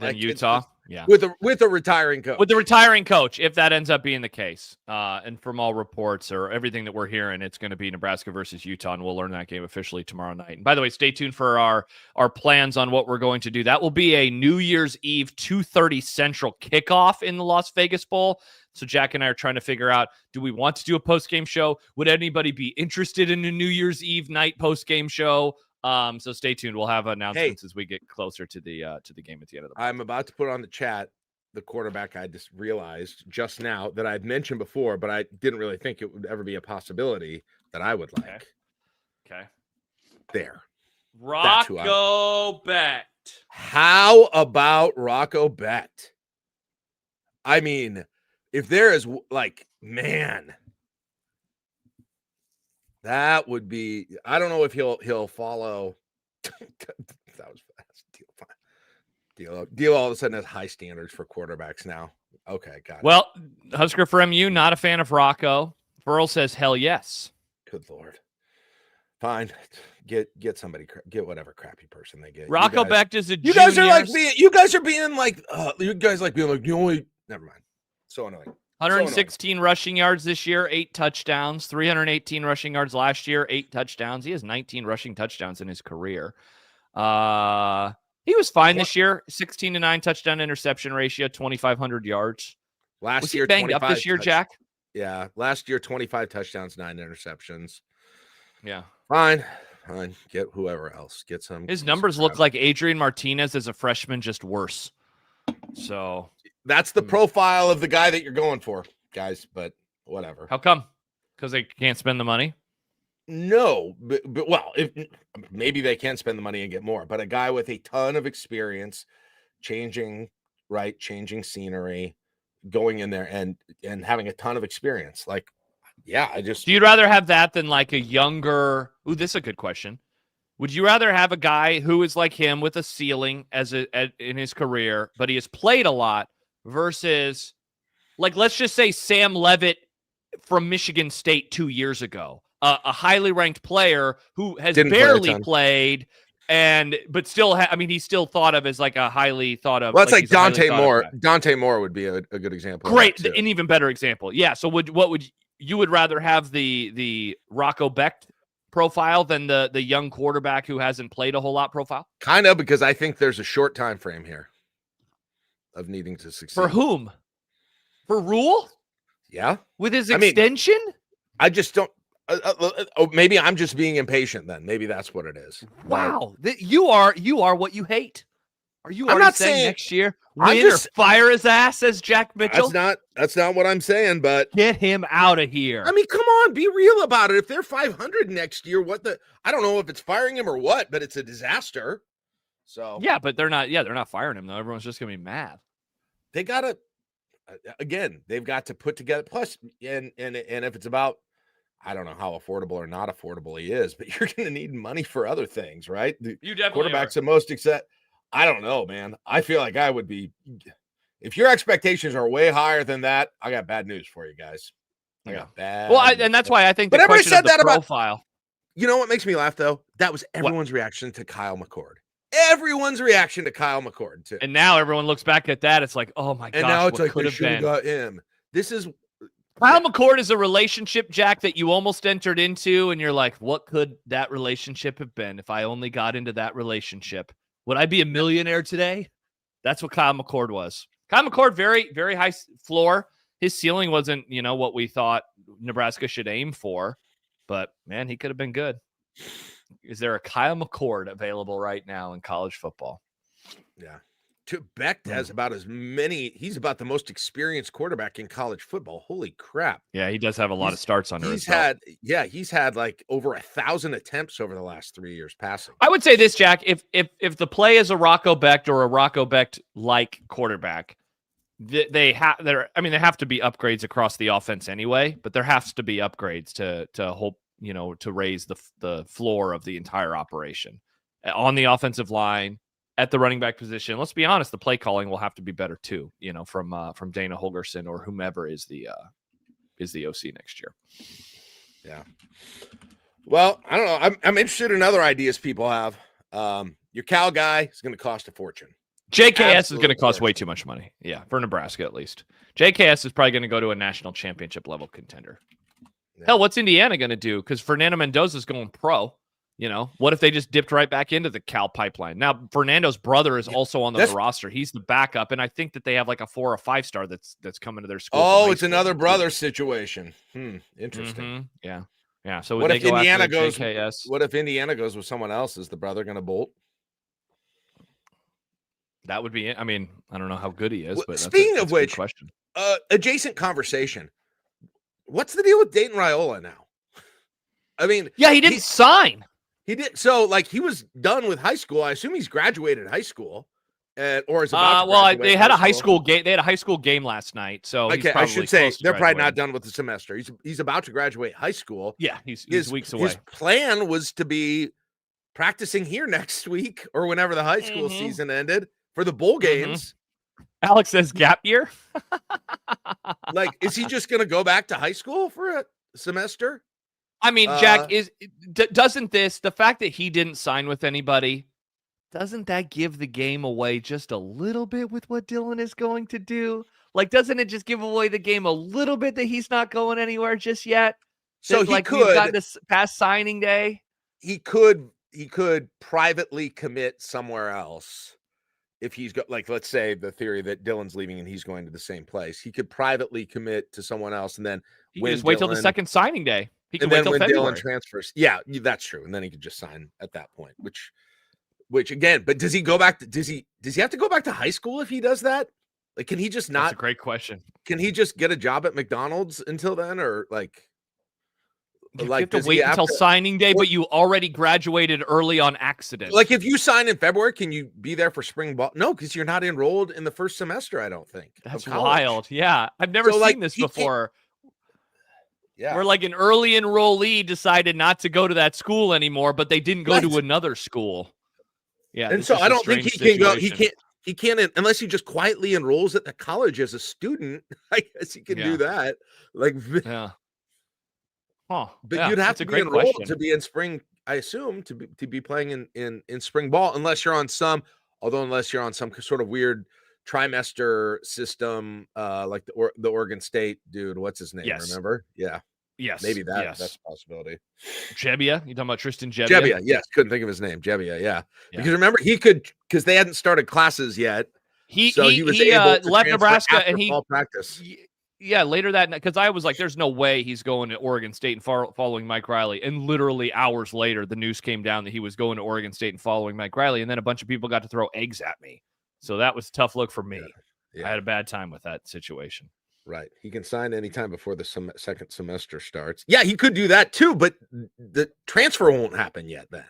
than Utah. Yeah. With a retiring coach. With the retiring coach, if that ends up being the case. And from all reports or everything that we're hearing, it's going to be Nebraska versus Utah, and we'll learn that game officially tomorrow night. And by the way, stay tuned for our plans on what we're going to do. That will be a New Year's Eve 2:30 Central kickoff in the Las Vegas Bowl. So Jack and I are trying to figure out, do we want to do a post-game show? Would anybody be interested in a New Year's Eve night post-game show? So stay tuned. We'll have announcements as we get closer to the game at the end of the month. I'm about to put on the chat the quarterback I just realized just now that I'd mentioned before, but I didn't really think it would ever be a possibility that I would like. Okay. There. Rocco Bet. How about Rocco Bet? I mean, if there is man, that would be. I don't know if he'll follow. That was fast. Deal all of a sudden has high standards for quarterbacks now. Okay, got it. Well, Husker for MU, not a fan of Rocco. Burl says hell yes. Good Lord. Fine. Get somebody. Get whatever crappy person they get. Rocco Becht is a. You guys are being like. You only. Never mind. So annoying. 116 rushing yards this year, 8 touchdowns, 318 rushing yards last year, 8 touchdowns. He has 19 rushing touchdowns in his career. He was fine this year, 16-9 touchdown interception ratio, 2,500 yards. Was year, banged up this year, Jack? Yeah, last year 25 touchdowns, 9 interceptions. Yeah. Fine. Get whoever else. Get some. His numbers look like Adrian Martinez as a freshman, just worse. So that's the profile of the guy that you're going for, guys. But whatever. How come? Because they can't spend the money? No, but well, if maybe they can spend the money and get more. But a guy with a ton of experience, changing scenery, going in there and having a ton of experience. Like, yeah, do you'd rather have that than like a younger? Ooh, this is a good question. Would you rather have a guy who is like him with a ceiling in his career, but he has played a lot, versus, like, let's just say Sam Levitt from Michigan State 2 years ago, a highly ranked player who has barely played, but still, he's still thought of as like a highly thought of. Well, it's like Dante Moore. Dante Moore would be a good example. Great, an even better example. Yeah. So would you rather have the Rocco Becht profile than the young quarterback who hasn't played a whole lot profile? Kind of, because I think there's a short time frame here of needing to succeed. For whom? For Rule? Yeah. With his extension? I just don't. Maybe I'm just being impatient then. Maybe that's what it is. Wow. You are what you hate. Are you I'm not saying next year win or fire his ass, says Jack Mitchell? That's not what I'm saying, but get him out of here. I mean, come on, be real about it. If they're 500 next year, I don't know if it's firing him or what, but it's a disaster. So yeah, but they're not firing him though. Everyone's just gonna be mad. They gotta they've got to put together, plus and if it's about, I don't know how affordable or not affordable he is, but you're gonna need money for other things, right? You definitely quarterbacks the most except. I don't know, man. I feel like I would be. If your expectations are way higher than that, I got bad news for you guys. I got bad. Well, and that's why I think. But everybody said that profile. About. You know what makes me laugh though? That was everyone's reaction to Kyle McCord. Everyone's reaction to Kyle McCord too. And now everyone looks back at that. It's like, oh my gosh, and now it's what like could they have been. Got him. This is. Kyle McCord is a relationship, Jack, that you almost entered into, and you're like, what could that relationship have been if I only got into that relationship? Would I be a millionaire today? That's what Kyle McCord was. Kyle McCord, very, very high floor. His ceiling wasn't, what we thought Nebraska should aim for, but man, he could have been good. Is there a Kyle McCord available right now in college football? Yeah. Becht has about as many. He's about the most experienced quarterback in college football. Holy crap. Yeah, he does have a lot of starts under his belt. He's had like over 1,000 attempts over the last 3 years passing. I would say this, Jack, if the play is a Rocco Becht or a Rocco Becht like quarterback, they have to be upgrades across the offense anyway, but there has to be upgrades to hope, to raise the floor of the entire operation on the offensive line. At the running back position, let's be honest, the play calling will have to be better too, from Dana Holgorsen or whomever is the OC next year. Yeah. Well, I don't know. I'm interested in other ideas people have. Your Cal guy is going to cost a fortune. JKS is going to cost way too much money. Yeah, for Nebraska at least. JKS is probably going to go to a national championship level contender. Yeah. Hell, what's Indiana going to do? Because Fernando Mendoza's going pro. What if they just dipped right back into the Cal pipeline? Now, Fernando's brother is also on the roster. He's the backup, and I think that they have like a 4 or 5 star that's coming to their school. Oh, it's another brother situation. Interesting. Mm-hmm. Yeah. So what if Indiana goes? JKS? What if Indiana goes with someone else? Is the brother going to bolt? That would be it. I mean, I don't know how good he is, but speaking of which, question. Adjacent conversation. What's the deal with Dylan Raiola now? I mean, yeah, he didn't sign. He did. So, he was done with high school. I assume he's graduated high school, or is about to graduate. They had a high school game. They had a high school game last night. So, okay, I should say they're probably not done with the semester. He's about to graduate high school. Yeah, he's weeks away. His plan was to be practicing here next week or whenever the high school season ended for the bowl games. Alex says gap year. Is he just going to go back to high school for a semester? I mean, Jack, doesn't the fact that he didn't sign with anybody, doesn't that give the game away just a little bit with what Dylan is going to do? Doesn't it just give away the game a little bit that he's not going anywhere just yet? So he could, we've gotten this past signing day. He could privately commit somewhere else. If he's got, let's say the theory that Dylan's leaving and he's going to the same place, he could privately commit to someone else, and then just wait till the second signing day. He can And wait then till when February. Dylan transfers, yeah, that's true. And then he could just sign at that point, which again, but does he go back to, does he have to go back to high school if he does that? Like, can he just That's a not, great question. can he just get a job at McDonald's until then? Or You have to does he wait have until to, signing day, or, but you already graduated early on accident. like, if you sign in February, can you be there for spring ball? No, because you're not enrolled in the first semester, I don't think. That's of college. wild. Yeah. I've never So, like, seen this he can't, before. yeah. Where like an early enrollee decided not to go to that school anymore, but they didn't go Right. to another school. Yeah. And this so is I a don't think strange he can go. situation. He can't unless he just quietly enrolls at the college as a student. I guess he can do that. Like, Yeah. Huh. but Yeah, you'd have that's to a be great enrolled question. to be in spring. I assume to be playing in spring ball, unless you're on some. Although unless you're on some sort of weird trimester system, like the Oregon State dude. What's his name? Yes. Remember? Yeah. Yes. Maybe that's Yes. a possibility. Jebbia? You talking about Tristan Jebbia? Jebbia, yes. Couldn't think of his name. Jebbia, yeah. Yeah. Because remember, he could, because they hadn't started classes yet. He was able to left transfer Nebraska after and fall practice. Yeah, later that night, because I was like, there's no way he's going to Oregon State and following Mike Riley. And literally hours later, the news came down that he was going to Oregon State and following Mike Riley. And then a bunch of people got to throw eggs at me. So that was a tough look for me. Yeah. I had a bad time with that situation. Right. He can sign anytime before the second semester starts. Yeah, he could do that too, but the transfer won't happen yet then.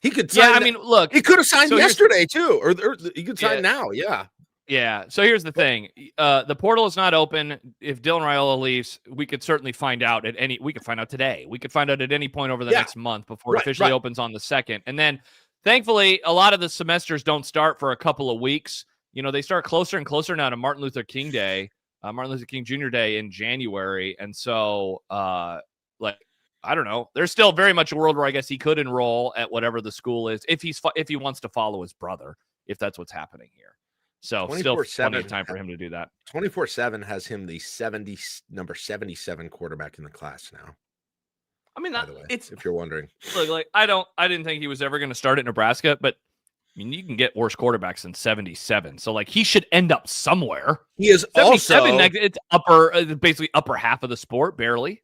He could sign. Yeah, I mean, look. He could have signed yesterday too, or he could sign now. Yeah. Yeah. So here's the thing. The portal is not open. If Dylan Raiola leaves, we could certainly find out we could find out today. We could find out at any point over the next month before it officially opens on the 2nd. And then thankfully, a lot of the semesters don't start for a couple of weeks. You know, they start closer and closer now to Martin Luther King Jr. Day in January. And so, I don't know. There's still very much a world where I guess he could enroll at whatever the school is if he wants to follow his brother, if that's what's happening here. So still plenty of time for him to do that. 24/7 has him the number 77 quarterback in the class now. I mean, if you're wondering. Look, like I didn't think he was ever going to start at Nebraska, but I mean, you can get worse quarterbacks than 77. So like he should end up somewhere. He is also it's basically upper half of the sport, barely.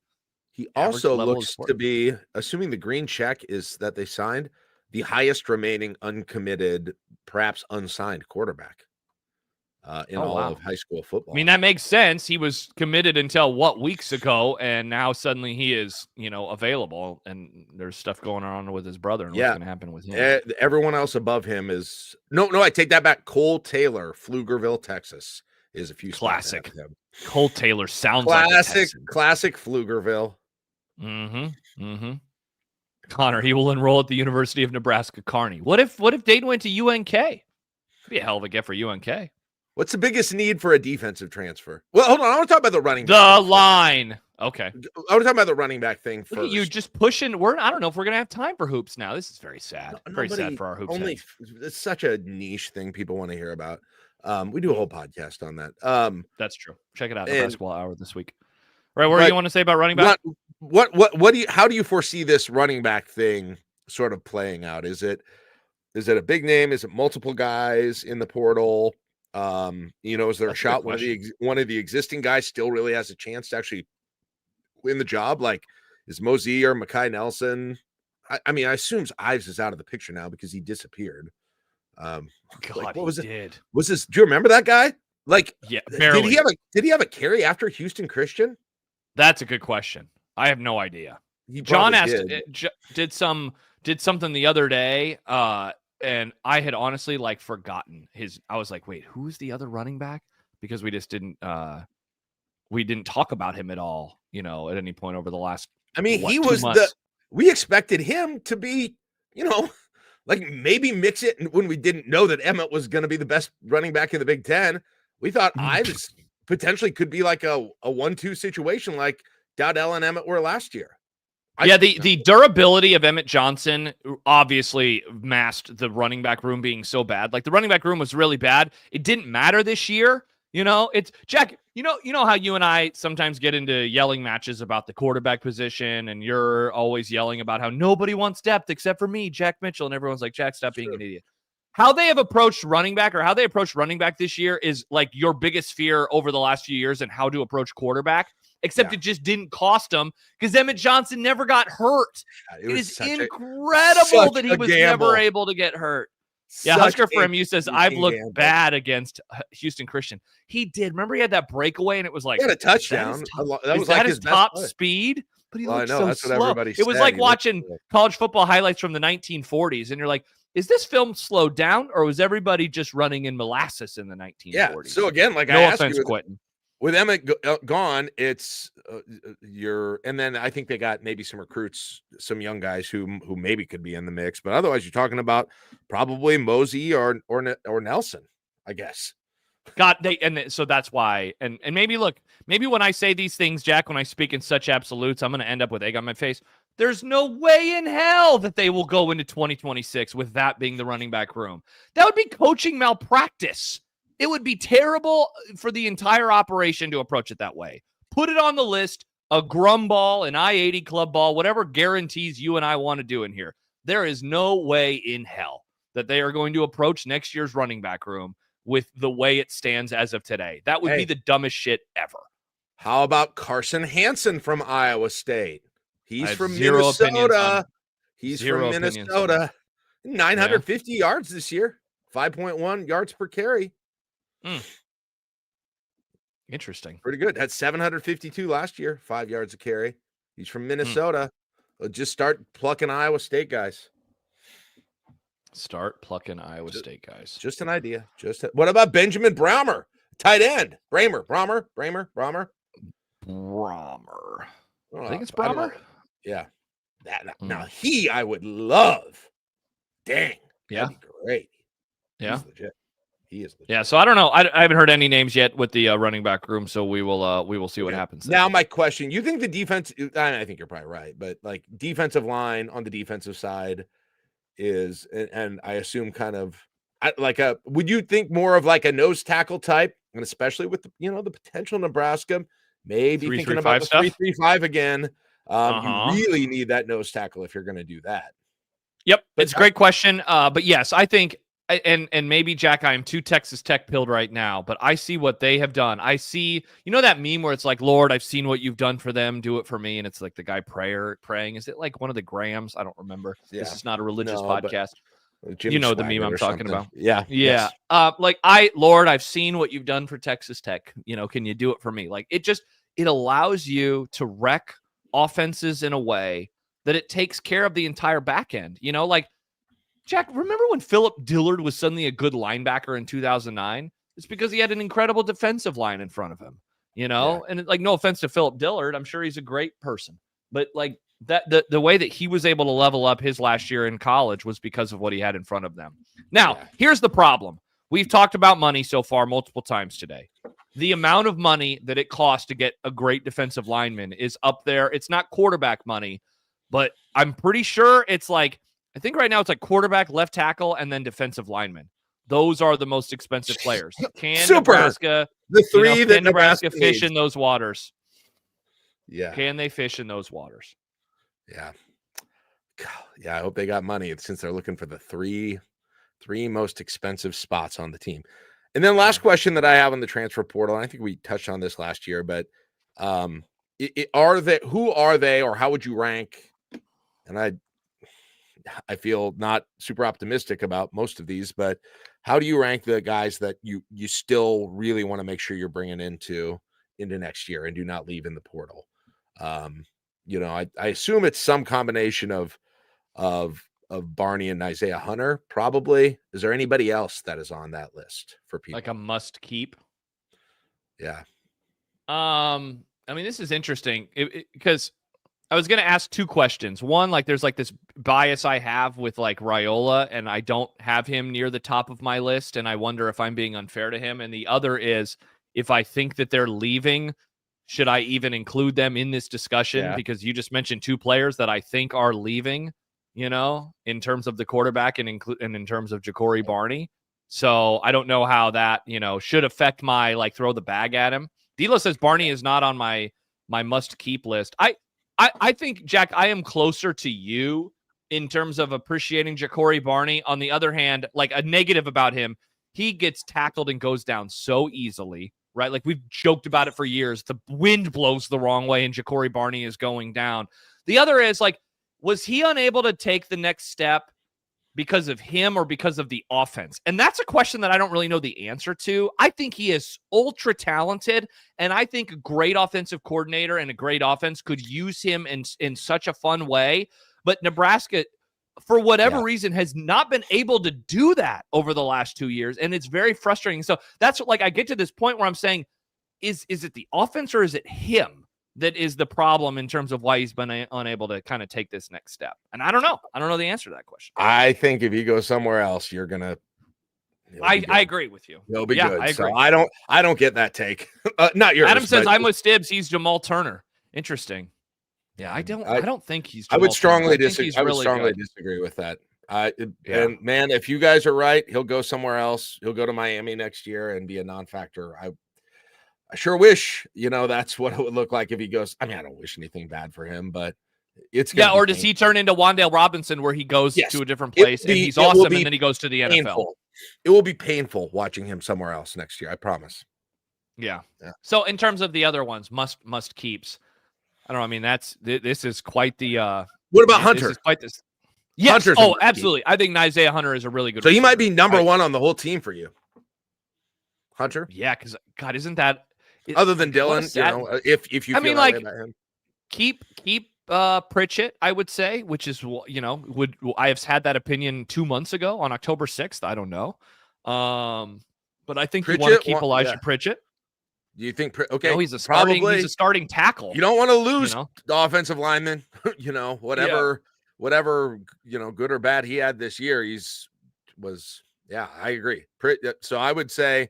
He also looks to be, assuming the green check is that they signed, the highest remaining uncommitted, perhaps unsigned quarterback in all of high school football. I mean, that makes sense. He was committed until weeks ago, and now suddenly he is, available, and there's stuff going on with his brother and what's going to happen with him. Everyone else above him is no, I take that back. Cole Taylor, Pflugerville, Texas, is a few classic. Cole Taylor sounds like classic Pflugerville. Connor, he will enroll at the University of Nebraska Kearney. What if Dayton went to UNK? It'd be a hell of a get for UNK. What's the biggest need for a defensive transfer? Well, hold on. I want to talk about the running back. The line. Okay. I want to talk about the running back thing first. Look at you just pushing. I don't know if we're going to have time for hoops now. This is very sad. Very sad for our hoops. It's such a niche thing people want to hear about. We do a whole podcast on that. That's true. Check it out. Basketball Hour this week. Right. What do you want to say about running back? How do you foresee this running back thing sort of playing out? Is it a big name? Is it multiple guys in the portal? Is there a shot one of the existing guys still really has a chance to actually win the job? Like, is Mosey or Mekhi Nelson? I mean, I assume Ives is out of the picture now because he disappeared. God, what was it? Did. Was this? Do you remember that guy? Like, yeah, barely. Did he have a carry after Houston Christian? That's a good question. I have no idea. John asked, did something the other day, and I had honestly forgotten his. I was like, wait, who's the other running back? Because we just didn't talk about him at all, at any point over the last. I mean, he was we expected him to be, maybe mix it when we didn't know that Emmett was going to be the best running back in the Big Ten. We thought Ives potentially could be like a 1-2 situation like Dowdell and Emmett were last year. The durability of Emmett Johnson obviously masked the running back room being so bad. Like the running back room was really bad. It didn't matter this year. It's Jack, you know how you and I sometimes get into yelling matches about the quarterback position, and you're always yelling about how nobody wants depth except for me, Jack Mitchell, and everyone's like, Jack, stop being an idiot. how they have approached running back or how they approached running back this year is like your biggest fear over the last few years and how to approach quarterback, except it just didn't cost them because Emmett Johnson never got hurt. It is incredible that he was never able to get hurt. Yeah, Husker for MU says, I've looked bad against Houston Christian. He did. Remember he had that breakaway and it was like, he had a touchdown. That was like his top speed, but he looked so slow. It was like watching college football highlights from the 1940s and you're like, is this film slowed down or was everybody just running in molasses in the 1940s? Yeah. So again, like no I asked offense, you, Quentin. With Emmett gone, it's and then I think they got maybe some recruits, some young guys who maybe could be in the mix, but otherwise you're talking about probably Mosey or Nelson, I guess. So that's why, and maybe when I say these things, Jack, when I speak in such absolutes, I'm going to end up with egg on my face. There's no way in hell that they will go into 2026 with that being the running back room. That would be coaching malpractice. It would be terrible for the entire operation to approach it that way. Put it on the list, a Grum ball, an I-80 club ball, whatever guarantees you and I want to do in here. There is no way in hell that they are going to approach next year's running back room with the way it stands as of today. That would be the dumbest shit ever. How about Carson Hansen from Iowa State? He's from Minnesota. He's from Minnesota. 950 yards this year. 5.1 yards per carry. Interesting. Pretty good. Had 752 last year, 5 yards a carry. He's from Minnesota. Just start plucking Iowa State guys. Start plucking Iowa State guys. Just an idea. What about Benjamin Brahmer? Tight end. Brahmer. I think it's Brahmer. Yeah. Now I would love. Dang. Yeah. That'd be great. Yeah. He's legit. He is legit. Yeah. So I don't know. I haven't heard any names yet with the running back room. So we will see what happens. Now, my question, you think the defense, I think you're probably right, but like defensive line on the defensive side is, and I assume kind of like would you think more of like a nose tackle type? And especially with the potential Nebraska, maybe thinking about the 3-3-5 again. You really need that nose tackle if you're going to do that. Yep. It's a great question. But yes, I think, and maybe Jack, I am too Texas Tech pilled right now, but I see what they have done. I see, that meme where it's like, Lord, I've seen what you've done for them. Do it for me. And it's like the guy praying. Is it like one of the Grahams? I don't remember. Yeah. This is not a religious podcast. You know the meme I'm talking about. Yeah. Yeah. Yes. Lord, I've seen what you've done for Texas Tech. Can you do it for me? Like it allows you to wreck offenses in a way that it takes care of the entire back end. Like Jack, remember when Philip Dillard was suddenly a good linebacker in 2009? It's because he had an incredible defensive line in front of him, and like, no offense to Philip Dillard. I'm sure he's a great person, but like that, the way that he was able to level up his last year in college was because of what he had in front of them. Now, here's the problem. We've talked about money so far multiple times today. The amount of money that it costs to get a great defensive lineman is up there. It's not quarterback money, but I'm pretty sure it's like, I think right now it's like quarterback, left tackle, and then defensive lineman. Those are the most expensive players. Can Nebraska, the three that Nebraska fish in those waters? Yeah. Can they fish in those waters? Yeah. Yeah, I hope they got money since they're looking for the three most expensive spots on the team. And then last question that I have on the transfer portal, and I think we touched on this last year, but who are they, or how would you rank? And I feel not super optimistic about most of these, but how do you rank the guys that you still really want to make sure you're bringing into next year and do not leave in the portal? I assume it's some combination of Barney and Isaiah Hunter, probably. Is there anybody else that is on that list for people? Like a must keep? Yeah. This is interesting because I was going to ask two questions. One, like there's like this bias I have with like Raiola, and I don't have him near the top of my list, and I wonder if I'm being unfair to him. And the other is, if I think that they're leaving, should I even include them in this discussion? Yeah. Because you just mentioned two players that I think are leaving, in terms of the quarterback and in terms of Ja'Cory Barney. So I don't know how that, should affect my like throw the bag at him. Dilo says Barney is not on my must keep list. I think, Jack, I am closer to you in terms of appreciating Ja'Cory Barney. On the other hand, like a negative about him, he gets tackled and goes down so easily, right? Like we've joked about it for years. The wind blows the wrong way and Ja'Cory Barney is going down. The other is like, was he unable to take the next step because of him or because of the offense? And that's a question that I don't really know the answer to. I think he is ultra talented, and I think a great offensive coordinator and a great offense could use him in such a fun way. But Nebraska, for whatever reason, has not been able to do that over the last 2 years, and it's very frustrating. So that's what, like, I get to this point where I'm saying, is it the offense or is it him that is the problem in terms of why he's been unable to kind of take this next step? And I don't know. I don't know the answer to that question. I think if you go somewhere else, you're gonna. I agree with you. He'll be yeah, good. I agree. So I don't get that take. Not yours. Adam says I'm with Stibbs. He's Jamal Turner. Interesting. Yeah, I don't think he's. Jamal I would strongly disagree. I would really strongly disagree with that. And man, if you guys are right, he'll go somewhere else. He'll go to Miami next year and be a non-factor. I sure wish, that's what it would look like if he goes. I mean, I don't wish anything bad for him, but it's or does he turn into Wan'Dale Robinson where he goes to a different place and he's awesome and then he goes to the NFL? It will be painful watching him somewhere else next year. I promise. Yeah. So in terms of the other ones, must keeps. I don't know. I mean, this is quite the. What about Hunter? This is quite this. Yes. Hunter's absolutely. I think Isaiah Hunter is a really good. So he might be number one on the whole team for you. Hunter. Yeah, because God, isn't that? Other than Dylan, if you feel that way about him. Keep Pritchett, I would say, which is, I have had that opinion 2 months ago on October 6th. I don't know. But I think you want to keep Elijah Pritchett. Do you think? Okay, no, he's a starting tackle. You don't want to lose the offensive lineman. Whatever, good or bad he had this year, I agree. So I would say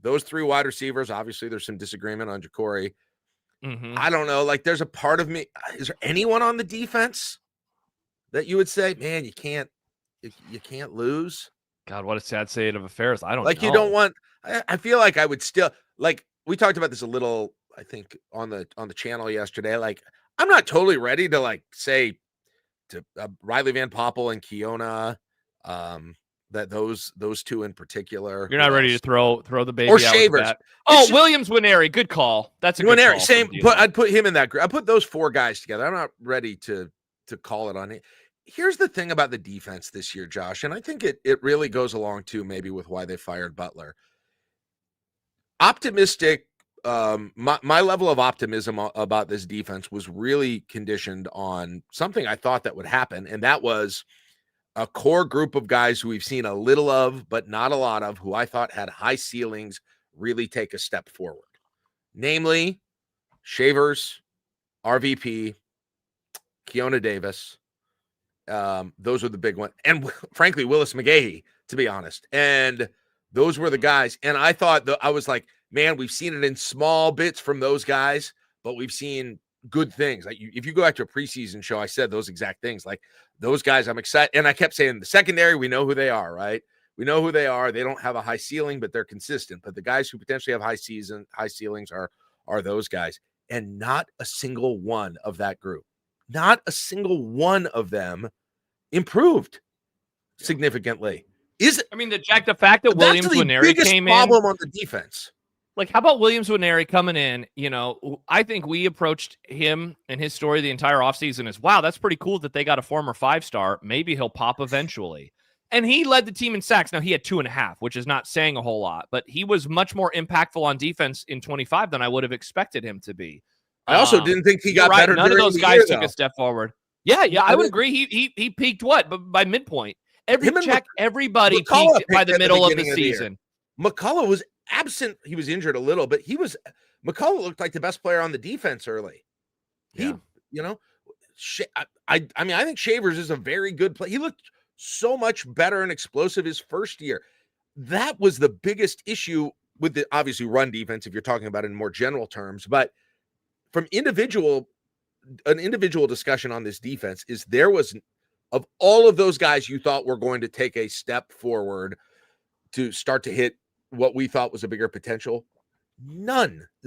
those three wide receivers. Obviously, there's some disagreement on Ja'Cory. Mm-hmm. I don't know. Like, there's a part of me. Is there anyone on the defense that you would say, man, you can't lose? God, what a sad state of affairs. I don't like. know. You don't want. I feel like I would still like. We talked about this a little, I think, on the channel yesterday. Like, I'm not totally ready to say to Riley Van Poppel and Keona, that those two in particular. You're not ready to throw the baby or out Shavers. Williams Winery, good call. That's a good Winery, call. same. I'd put him in that group. I put those four guys together. I'm not ready to call it on it. Here's the thing about the defense this year, Josh, and I think it really goes along too, maybe with why they fired Butler. Optimistic. My level of optimism about this defense was really conditioned on something I thought that would happen, and that was a core group of guys who we've seen a little of, but not a lot of, who I thought had high ceilings, really take a step forward. Namely, Shavers, RVP, Keona Davis. Those are the big ones. And frankly, Willis McGahee, to be honest. And those were the guys. And I thought I was like, man, we've seen it in small bits from those guys, but we've seen good things. Like if you go back to a preseason show, I said those exact things. Like those guys, I'm excited. And I kept saying the secondary, we know who they are, right? We know who they are. They don't have a high ceiling, but they're consistent. But the guys who potentially have high ceilings are those guys. And not a single one of that group, not a single one of them improved significantly. The fact that Williams Winery came in, problem on the defense. Like, how about Williams Winery coming in? I think we approached him and his story the entire offseason as, wow, that's pretty cool that they got a former 5-star. Maybe he'll pop eventually. And he led the team in sacks. Now, he had 2.5, which is not saying a whole lot, but he was much more impactful on defense in 25 than I would have expected him to be. I also didn't think he got better. None of those guys took a step forward. Yeah, I would agree. He peaked but by midpoint. Everybody peaked by the middle of the season. McCullough was absent. He was injured a little, but McCullough looked like the best player on the defense early. I think Shavers is a very good player. He looked so much better and explosive his first year. That was the biggest issue with the obviously run defense, if you're talking about it in more general terms. But from an individual discussion on this defense is there was, of all of those guys you thought were going to take a step forward to start to hit what we thought was a bigger potential,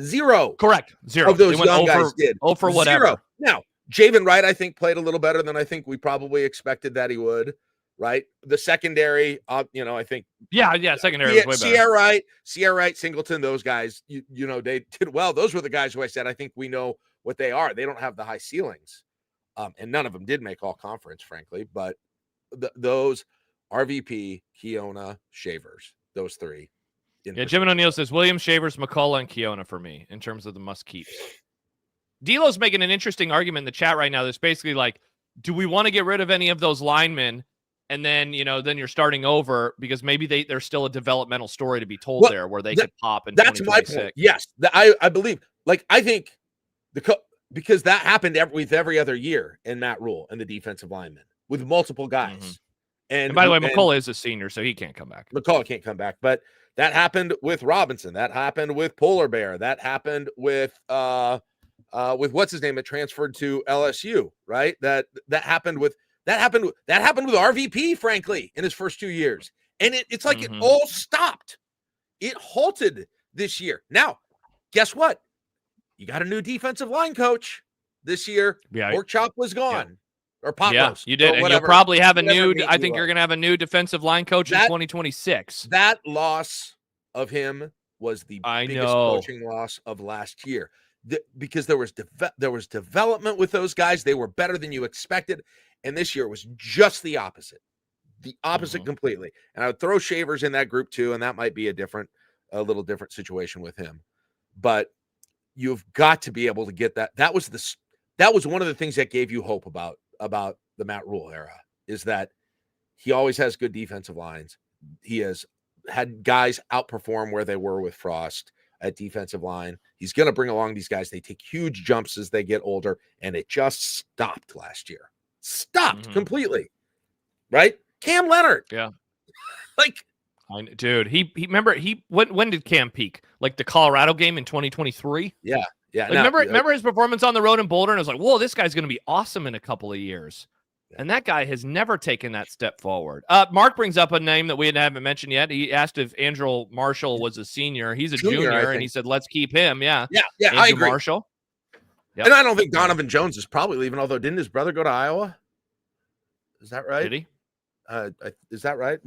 zero. Correct. Zero of those young guys did. For whatever. Zero. Now, Javen Wright, I think, played a little better than I think we probably expected that he would. Right, the secondary, I think. Secondary was way better. Sierra Wright, Singleton, those guys, they did well. Those were the guys who I said I think we know what they are. They don't have the high ceilings, and none of them did make all conference, frankly. But those RVP, Keona, Shavers, those three. Jim and O'Neill says Williams, Shavers, McCullough, and Keona for me in terms of the must keeps. D'Lo's making an interesting argument in the chat right now. That's basically like, do we want to get rid of any of those linemen? And then, then you're starting over because maybe there's still a developmental story to be told there where they could pop in 2026. My point. Yes, I believe. Like, I think because that happened with every other year in Matt Rule and the defensive linemen with multiple guys. Mm-hmm. And by the way, McCullough is a senior, so he can't come back. McCullough can't come back, but that happened with Robinson. That happened with Polar Bear. That happened with what's his name that transferred to LSU, right? That happened with RVP, frankly, in his first 2 years. And it's like it all stopped. It halted this year. Now, guess what? You got a new defensive line coach this year. Yeah. Pork Chop was gone. Yeah. Or Pop Roast. You did. And you'll probably have a new, I think you're going to have a new defensive line coach in 2026. That loss of him was the biggest coaching loss of last year. Because there was development with those guys. They were better than you expected. And this year was just the opposite. The opposite completely. And I would throw Shavers in that group too, and that might be a little different situation with him. But you've got to be able to get that. That was one of the things that gave you hope about the Matt Rule era, is that he always has good defensive lines. He has had guys outperform where they were with Frost at defensive line. He's going to bring along these guys. They take huge jumps as they get older, and it just stopped last year. Stopped completely. Right? Cam Leonard. Yeah. Dude, when did Cam peak? Like the Colorado game in 2023? Yeah. Yeah. Remember his performance on the road in Boulder? And it was like, whoa, this guy's going to be awesome in a couple of years. Yeah. And that guy has never taken that step forward. Mark brings up a name that we haven't mentioned yet. He asked if Andrew Marshall was a senior. He's a junior, and he said, let's keep him. Yeah. Yeah. Andrew I agree. Marshall. Yep. And I don't think Donovan Jones is probably leaving, although didn't his brother go to Iowa? Is that right? Did he? Is that right?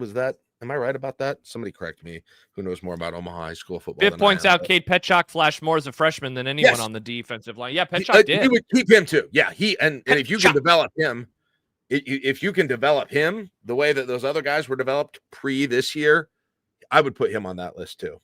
Am I right about that? Somebody correct me. Who knows more about Omaha high school football? Biff points out Cade Petchock flashed more as a freshman than anyone on the defensive line. Yeah, Petchock did. He would keep him too. Yeah, and if you can develop him, the way that those other guys were developed pre this year, I would put him on that list too.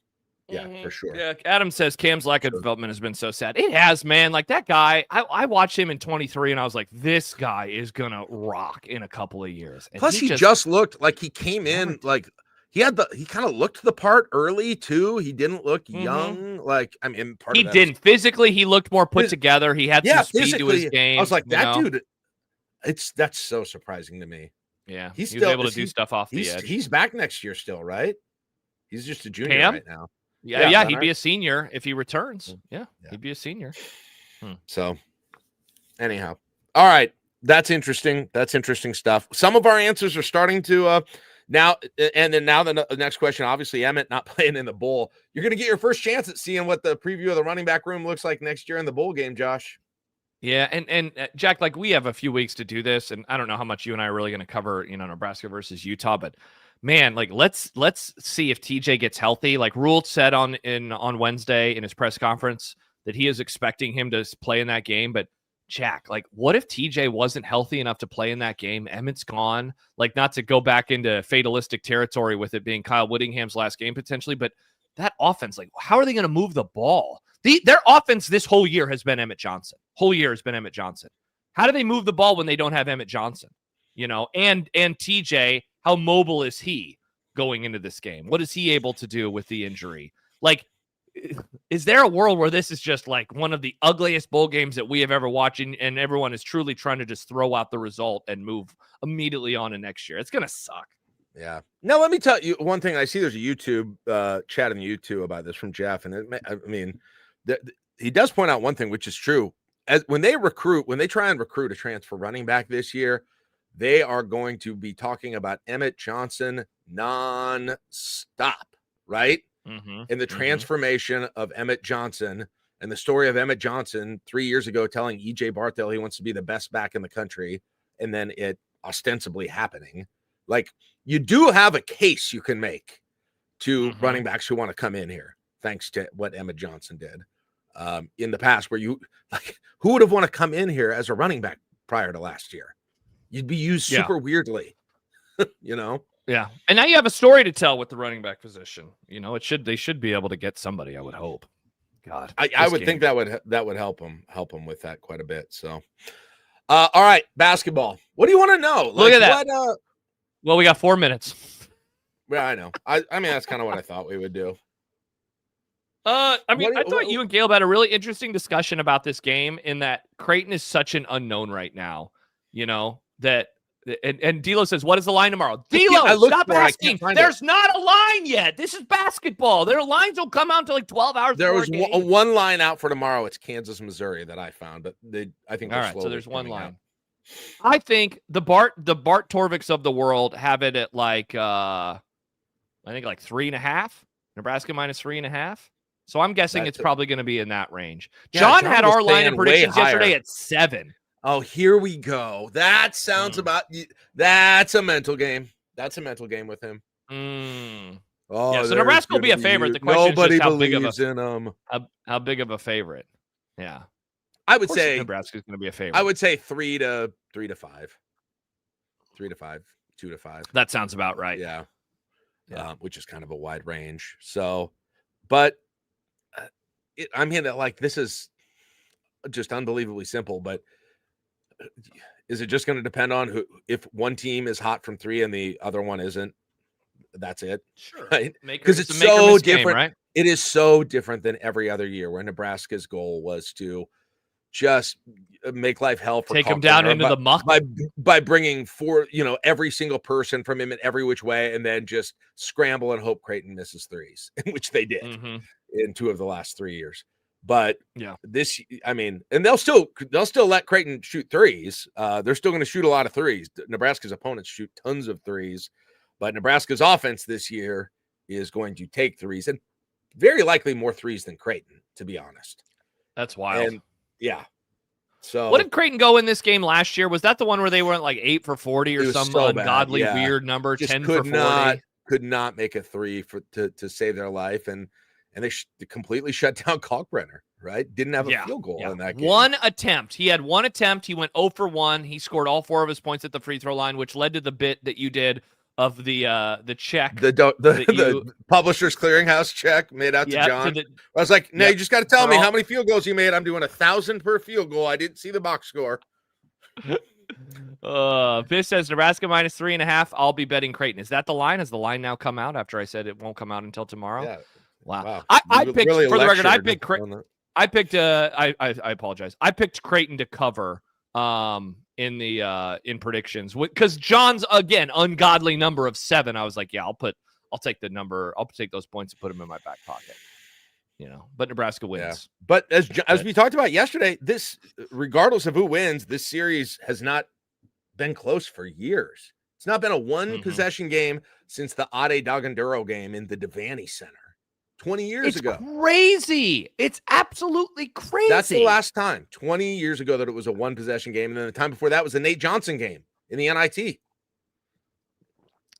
Yeah, for sure. Yeah, Adam says Cam's lack of development has been so sad. It has, man. Like that guy, I watched him in 23, and I was like, this guy is gonna rock in a couple of years. And plus, he just looked like he came in like he kind of looked the part early too. He didn't look young. Like he didn't physically. He looked more put together. He had some speed to his game. I was like, that dude. That's so surprising to me. Yeah, he was able to do stuff off the edge. He's back next year still, right? He's just a junior right now. Yeah, he'd be a senior if he returns. Yeah, he'd be a senior. So, anyhow, all right, that's interesting. That's interesting stuff. Some of our answers are starting to now, and then now the next question. Obviously, Emmett not playing in the bowl. You're going to get your first chance at seeing what the preview of the running back room looks like next year in the bowl game, Josh. Yeah, and Jack, like we have a few weeks to do this, and I don't know how much you and I are really going to cover, Nebraska versus Utah, but. Man, like let's see if TJ gets healthy. Like Rule said on Wednesday in his press conference that he is expecting him to play in that game. But Jack, like, what if TJ wasn't healthy enough to play in that game? Emmett's gone. Like, not to go back into fatalistic territory with it being Kyle Whittingham's last game potentially, but that offense, like, how are they going to move the ball? Their offense this whole year has been Emmett Johnson. How do they move the ball when they don't have Emmett Johnson? And TJ. How mobile is he going into this game? What is he able to do with the injury? Like, is there a world where this is just like one of the ugliest bowl games that we have ever watched, and everyone is truly trying to just throw out the result and move immediately on to next year? It's going to suck. Yeah. Now, let me tell you one thing. I see there's a YouTube chat on YouTube about this from Jeff. And he does point out one thing, which is true. When they try and recruit a transfer running back this year, they are going to be talking about Emmett Johnson non-stop, right? And the transformation of Emmett Johnson And the story of Emmett Johnson 3 years ago telling E.J. Barthel he wants to be the best back in the country, and then it ostensibly happening. Like, you do have a case you can make to running backs who want to come in here, thanks to what Emmett Johnson did in the past, where you like, who would have want to come in here as a running back prior to last year? You'd be used super weirdly, you know? Yeah. And now you have a story to tell with the running back position. You know, they should be able to get somebody, I would hope. God, I would think that would help him with that quite a bit. So, all right, basketball. What do you want to know? Like, look at that. Well, we got 4 minutes. Yeah, I know. I mean, that's kind of what I thought we would do. I thought you and Caleb had a really interesting discussion about this game, in that Creighton is such an unknown right now. You know that. And D'Lo says, "What is the line tomorrow?" D'Lo, stop asking. There's not a line yet. This is basketball. Their lines don't come out until like 12 hours. There was one line out for tomorrow. It's Kansas, Missouri that I found, but I think all right. So there's one line. I think the Bart Torviks of the world have it at like I think like 3.5. Nebraska minus 3.5. So I'm guessing it's probably going to be in that range. Yeah, John had our line of predictions yesterday at 7. Oh, here we go. That sounds that's a mental game. That's a mental game with him. Oh, yeah, so Nebraska will be a favorite. The question nobody is just believes in them. How big of a favorite? Yeah, I would say Nebraska's going to be a favorite. I would say 3 to 5, 2 to 5. That sounds about right. Yeah. Which is kind of a wide range. So, but I mean, like, this is just unbelievably simple, but is it just going to depend on if one team is hot from 3 and the other one isn't? That's it. Sure. Right? Because it's so different. Game, right? It is so different than every other year, where Nebraska's goal was to just make life hell for take them down into the muck by bringing every single person from him in every which way, and then just scramble and hope Creighton misses threes, which they did in 2 of the last 3 years. But this, I mean, and they'll still let Creighton shoot threes. They're still going to shoot a lot of threes. Nebraska's opponents shoot tons of threes, but Nebraska's offense this year is going to take threes, and very likely more threes than Creighton, to be honest. That's wild. And yeah. So what did Creighton go in this game last year? Was that the one where they went like 8 for 40 or some ungodly weird number? Just 10 for 40. Could not make a 3 to save their life, and they completely shut down Kalkbrenner. Right? Didn't have a field goal in that game. One attempt. He had one attempt. He went 0 for 1. He scored all 4 of his points at the free throw line, which led to the bit that you did of the check, the Publishers Clearinghouse check made out to John. I was like, no, you just got to tell me how many field goals you made. I'm doing 1,000 per field goal. I didn't see the box score. Fish says Nebraska minus 3.5. I'll be betting Creighton. Is that the line? Has the line now come out after I said it won't come out until tomoron? Yeah. Wow. I picked, really, for the record, I picked Creighton. I apologize. I picked Creighton to cover in predictions, because John's, again, ungodly number of 7. I was like, yeah, I'll take the number. I'll take those points and put them in my back pocket. But Nebraska wins. Yeah. But as we talked about yesterday, this, regardless of who wins, this series has not been close for years. It's not been a one possession game since the Ade Daganduro game in the Devaney Center 20 years ago. Crazy. It's absolutely crazy. That's the last time, 20 years ago, that it was a one possession game. And then the time before that was the Nate Johnson game in the NIT.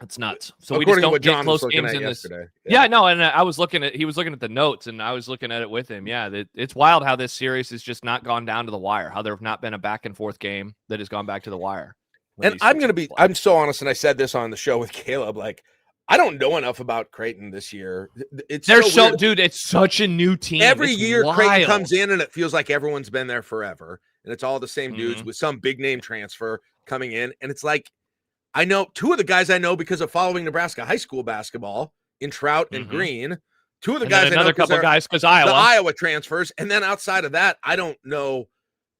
That's nuts. So we just don't get close games in this. Yeah, no, and he was looking at the notes, and I was looking at it with him. Yeah, it's wild how this series has just not gone down to the wire, how there have not been a back and forth game that has gone back to the wire. And I'm so honest, and I said this on the show with Caleb, like, I don't know enough about Creighton this year. Dude, it's such a new team. Every year Creighton comes in and it feels like everyone's been there forever. And it's all the same dudes with some big name transfer coming in. And it's like, I know 2 of the guys I know because of following Nebraska high school basketball in Trout and Green. 2 of the guys I know because Iowa. The Iowa transfers. And then outside of that, I don't know.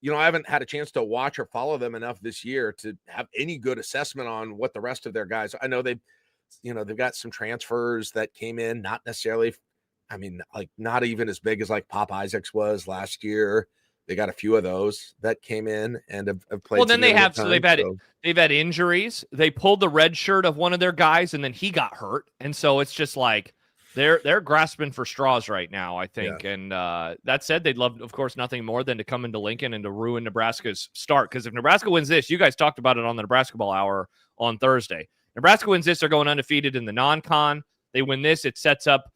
I haven't had a chance to watch or follow them enough this year to have any good assessment on what the rest of their guys. I know they've got some transfers that came in, not necessarily, not even as big as like Pop Isaacs was last year. They got a few of those that came in and have played. Well, then they've had injuries. They pulled the red shirt of one of their guys, and then he got hurt, and so it's just like they're grasping for straws right now, I think. Yeah. And that said, they'd love, of course, nothing more than to come into Lincoln and to ruin Nebraska's start. Because if Nebraska wins this, you guys talked about it on the Nebrasketball Hour on Thursday. Nebraska wins this, they're going undefeated in the non-con. They win this, it sets up,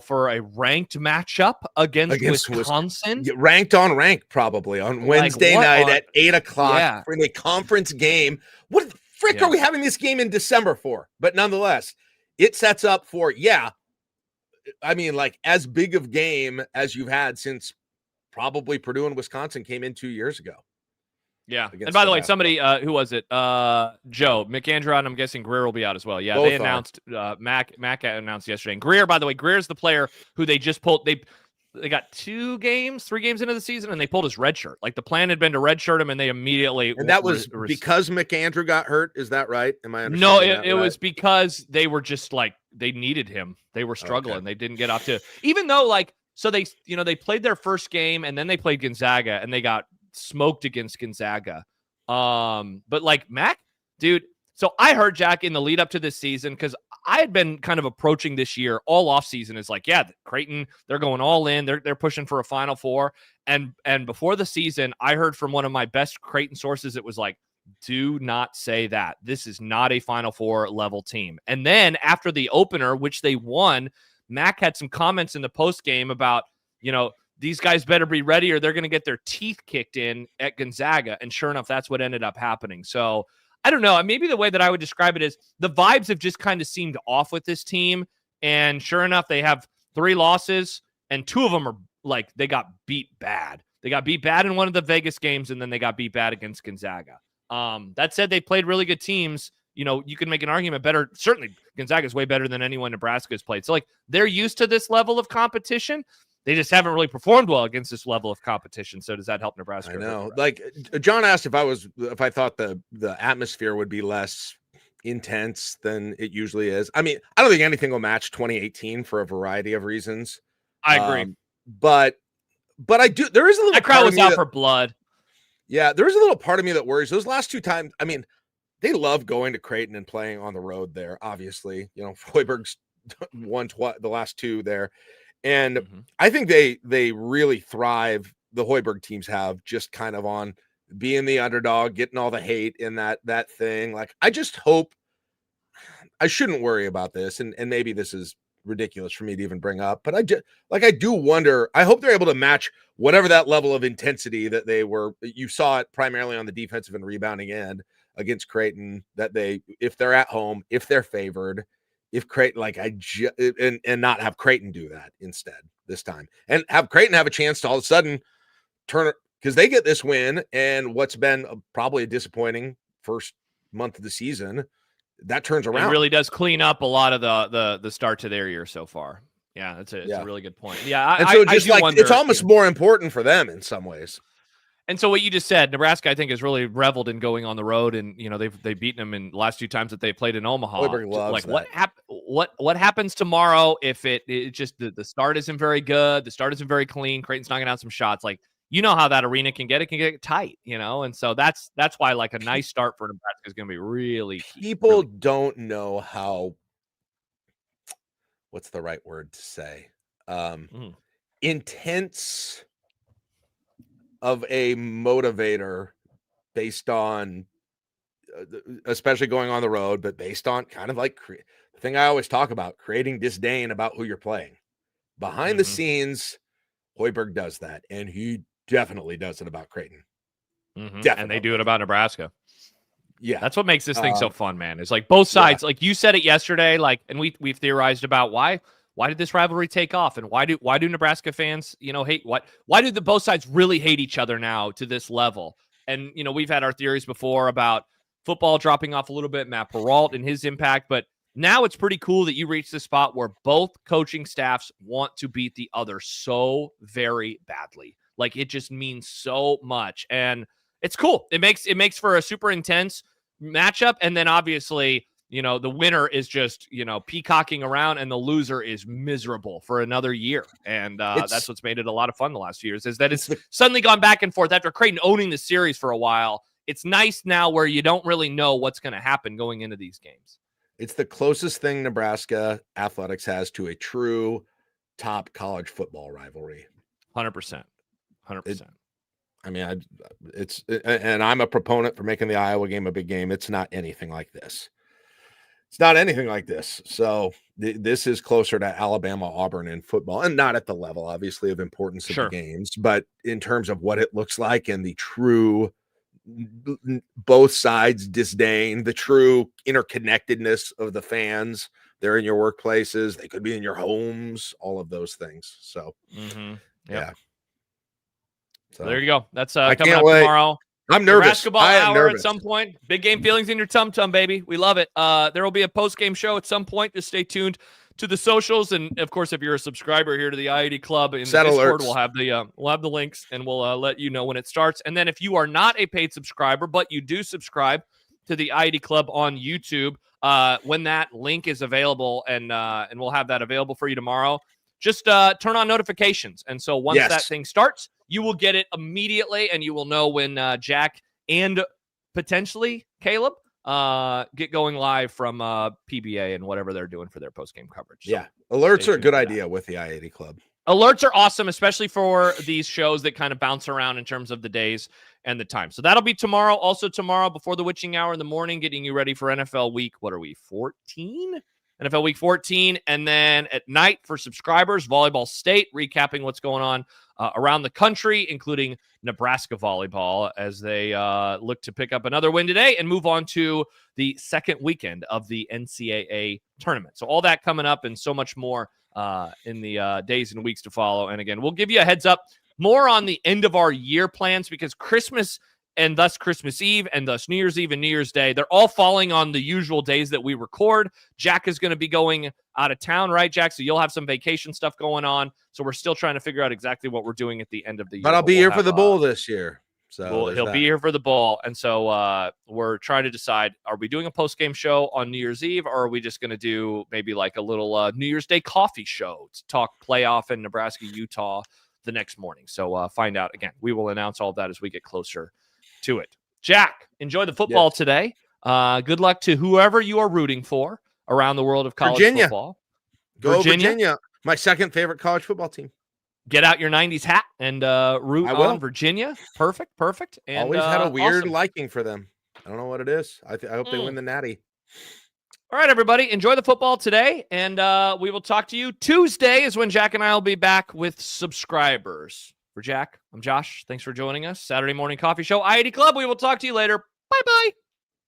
for a ranked matchup against Wisconsin. Ranked on ranked, probably on Wednesday night at 8:00 for the conference game. What the frick are we having this game in December for? But nonetheless, it sets up for, as big of game as you've had since probably Purdue and Wisconsin came in 2 years ago. Yeah. And by the way, somebody, who was it? Joe McAndrew, and I'm guessing Greer will be out as well. Yeah, both they announced, Mac announced yesterday. And Greer, by the way, Greer's the player who they just pulled. They got 3 games into the season, and they pulled his red shirt. Like the plan had been to red shirt him, and they immediately. And that was because McAndrew got hurt. Is that right? Am I understanding? No, it was because they were just like, they needed him. They were struggling. Okay. They didn't get off to, even though so they, they played their first game and then they played Gonzaga and they got smoked against Gonzaga. But Mac, dude, so I heard, Jack, in the lead up to this season, because I had been kind of approaching this year all off season is Creighton, they're going all in. They're pushing for a Final Four. And before the season, I heard from one of my best Creighton sources, it was like, do not say that. This is not a Final Four level team. And then after the opener, which they won, Mac had some comments in the post game about, these guys better be ready or they're going to get their teeth kicked in at Gonzaga. And sure enough, that's what ended up happening. So I don't know. Maybe the way that I would describe it is the vibes have just kind of seemed off with this team. And sure enough, they have 3 losses and 2 of them are they got beat bad. They got beat bad in one of the Vegas games, and then they got beat bad against Gonzaga. That said, they played really good teams. You can make an argument better. Certainly Gonzaga is way better than anyone Nebraska has played. So they're used to this level of competition. They just haven't really performed well against this level of competition. So does that help Nebraska? I know. John asked if I thought the atmosphere would be less intense than it usually is. I mean, I don't think anything will match 2018 for a variety of reasons. I agree. But I do. There is a little. That crowd was out for blood. Yeah, there is a little part of me that worries. Those last 2 times. I mean, they love going to Creighton and playing on the road there. Obviously, Hoiberg's won the last 2 there. And I think they really thrive. The Hoiberg teams have just kind of on being the underdog, getting all the hate in that thing. I just hope I shouldn't worry about this. And maybe this is ridiculous for me to even bring up, but I do wonder, I hope they're able to match whatever that level of intensity that you saw it primarily on the defensive and rebounding end against Creighton, that if they're at home, if they're favored, if Creighton, and not have Creighton do that instead this time, and have Creighton have a chance to all of a sudden turn it, because they get this win and what's been probably a disappointing first month of the season, that turns around. It really does clean up a lot of the start to their year so far. Yeah, it's a really good point. Yeah, and so I do wonder, it's almost more important for them in some ways. And so what you just said, Nebraska, I think, has really reveled in going on the road, and they've beaten them in the last 2 times that they played in Omaha. What happens tomorrow if it just the start isn't very good, the start isn't very clean, Creighton's knocking out some shots, how that arena can get tight, and so that's why a nice start for Nebraska is going to be really key. People don't know how, what's the right word to say, intense of a motivator based on, especially going on the road, but based on kind of the thing I always talk about, creating disdain about who you're playing. Behind the scenes, Hoiberg does that, and he definitely does it about Creighton. Definitely. And they do it about Nebraska. Yeah. That's what makes this thing so fun, man. It's both sides, you said it yesterday, and we've theorized about why did this rivalry take off, and why do Nebraska fans, hate why do both sides really hate each other now to this level? And, we've had our theories before about football dropping off a little bit, Matt Peralt and his impact, but now it's pretty cool that you reach the spot where both coaching staffs want to beat the other so very badly. It just means so much, and it's cool. It makes for a super intense matchup, and then obviously, the winner is just, peacocking around, and the loser is miserable for another year. And that's what's made it a lot of fun the last few years, is that it's suddenly gone back and forth after Creighton owning the series for a while. It's nice now where you don't really know what's going to happen going into these games. It's the closest thing Nebraska athletics has to a true top college football rivalry. 100%. 100%. I mean, and I'm a proponent for making the Iowa game a big game. It's not anything like this. It's not anything like this. So this is closer to Alabama, Auburn in football, and not at the level, obviously, of importance of the games, but in terms of what it looks like and the true both sides disdain, the true interconnectedness of the fans. They're in your workplaces. They could be in your homes, all of those things. So, yeah. So there you go. That's I coming can't up wait. tomorrow. I'm nervous. Nebrasketball hour at some point. Big game feelings in your tum-tum, baby. We love it. There will be a post-game show at some point. Just stay tuned to the socials. And, of course, if you're a subscriber here to the I-80 Club in the Discord, we'll have the links, and we'll let you know when it starts. And then if you are not a paid subscriber, but you do subscribe to the I-80 Club on YouTube, when that link is available, and we'll have that available for you tomorrow, just turn on notifications. And so once that thing starts, you will get it immediately, and you will know when Jack and potentially Caleb get going live from PBA and whatever they're doing for their post-game coverage. So alerts are a good idea with the I-80 Club. Alerts are awesome, especially for these shows that kind of bounce around in terms of the days and the time. So that'll be tomorrow. Also tomorrow, before the witching hour in the morning, getting you ready for NFL week. What are we, 14? NFL week 14. And then at night for subscribers, Volleyball State, recapping what's going on around the country, including Nebraska volleyball, as they look to pick up another win today and move on to the second weekend of the NCAA tournament. So all that coming up and so much more in the days and weeks to follow. And again, we'll give you a heads up more on the end of our year plans, because Christmas and thus Christmas Eve and thus New Year's Eve and New Year's Day, they're all falling on the usual days that we record. Jack is going to be going out of town, right, Jack? So you'll have some vacation stuff going on. So we're still trying to figure out exactly what we're doing at the end of the year. But I'll be here for the bowl this year. So he'll be here for the bowl. And so we're trying to decide, are we doing a post-game show on New Year's Eve, or are we just going to do maybe like a little New Year's Day coffee show to talk playoff in Nebraska, Utah the next morning? So find out. Again, we will announce all of that as we get closer to it. Jack, enjoy the football today. Good luck to whoever you are rooting for around the world of college football. Go Virginia. My second favorite college football team. Get out your 90s hat and root on Virginia. Perfect. And always had a weird liking for them. I don't know what it is. I hope they win the Natty. All right, everybody. Enjoy the football today, and we will talk to you Tuesday is when Jack and I will be back with subscribers. For Jack, I'm Josh. Thanks for joining us. Saturday Morning Coffee Show, I-80 Club. We will talk to you later. Bye-bye.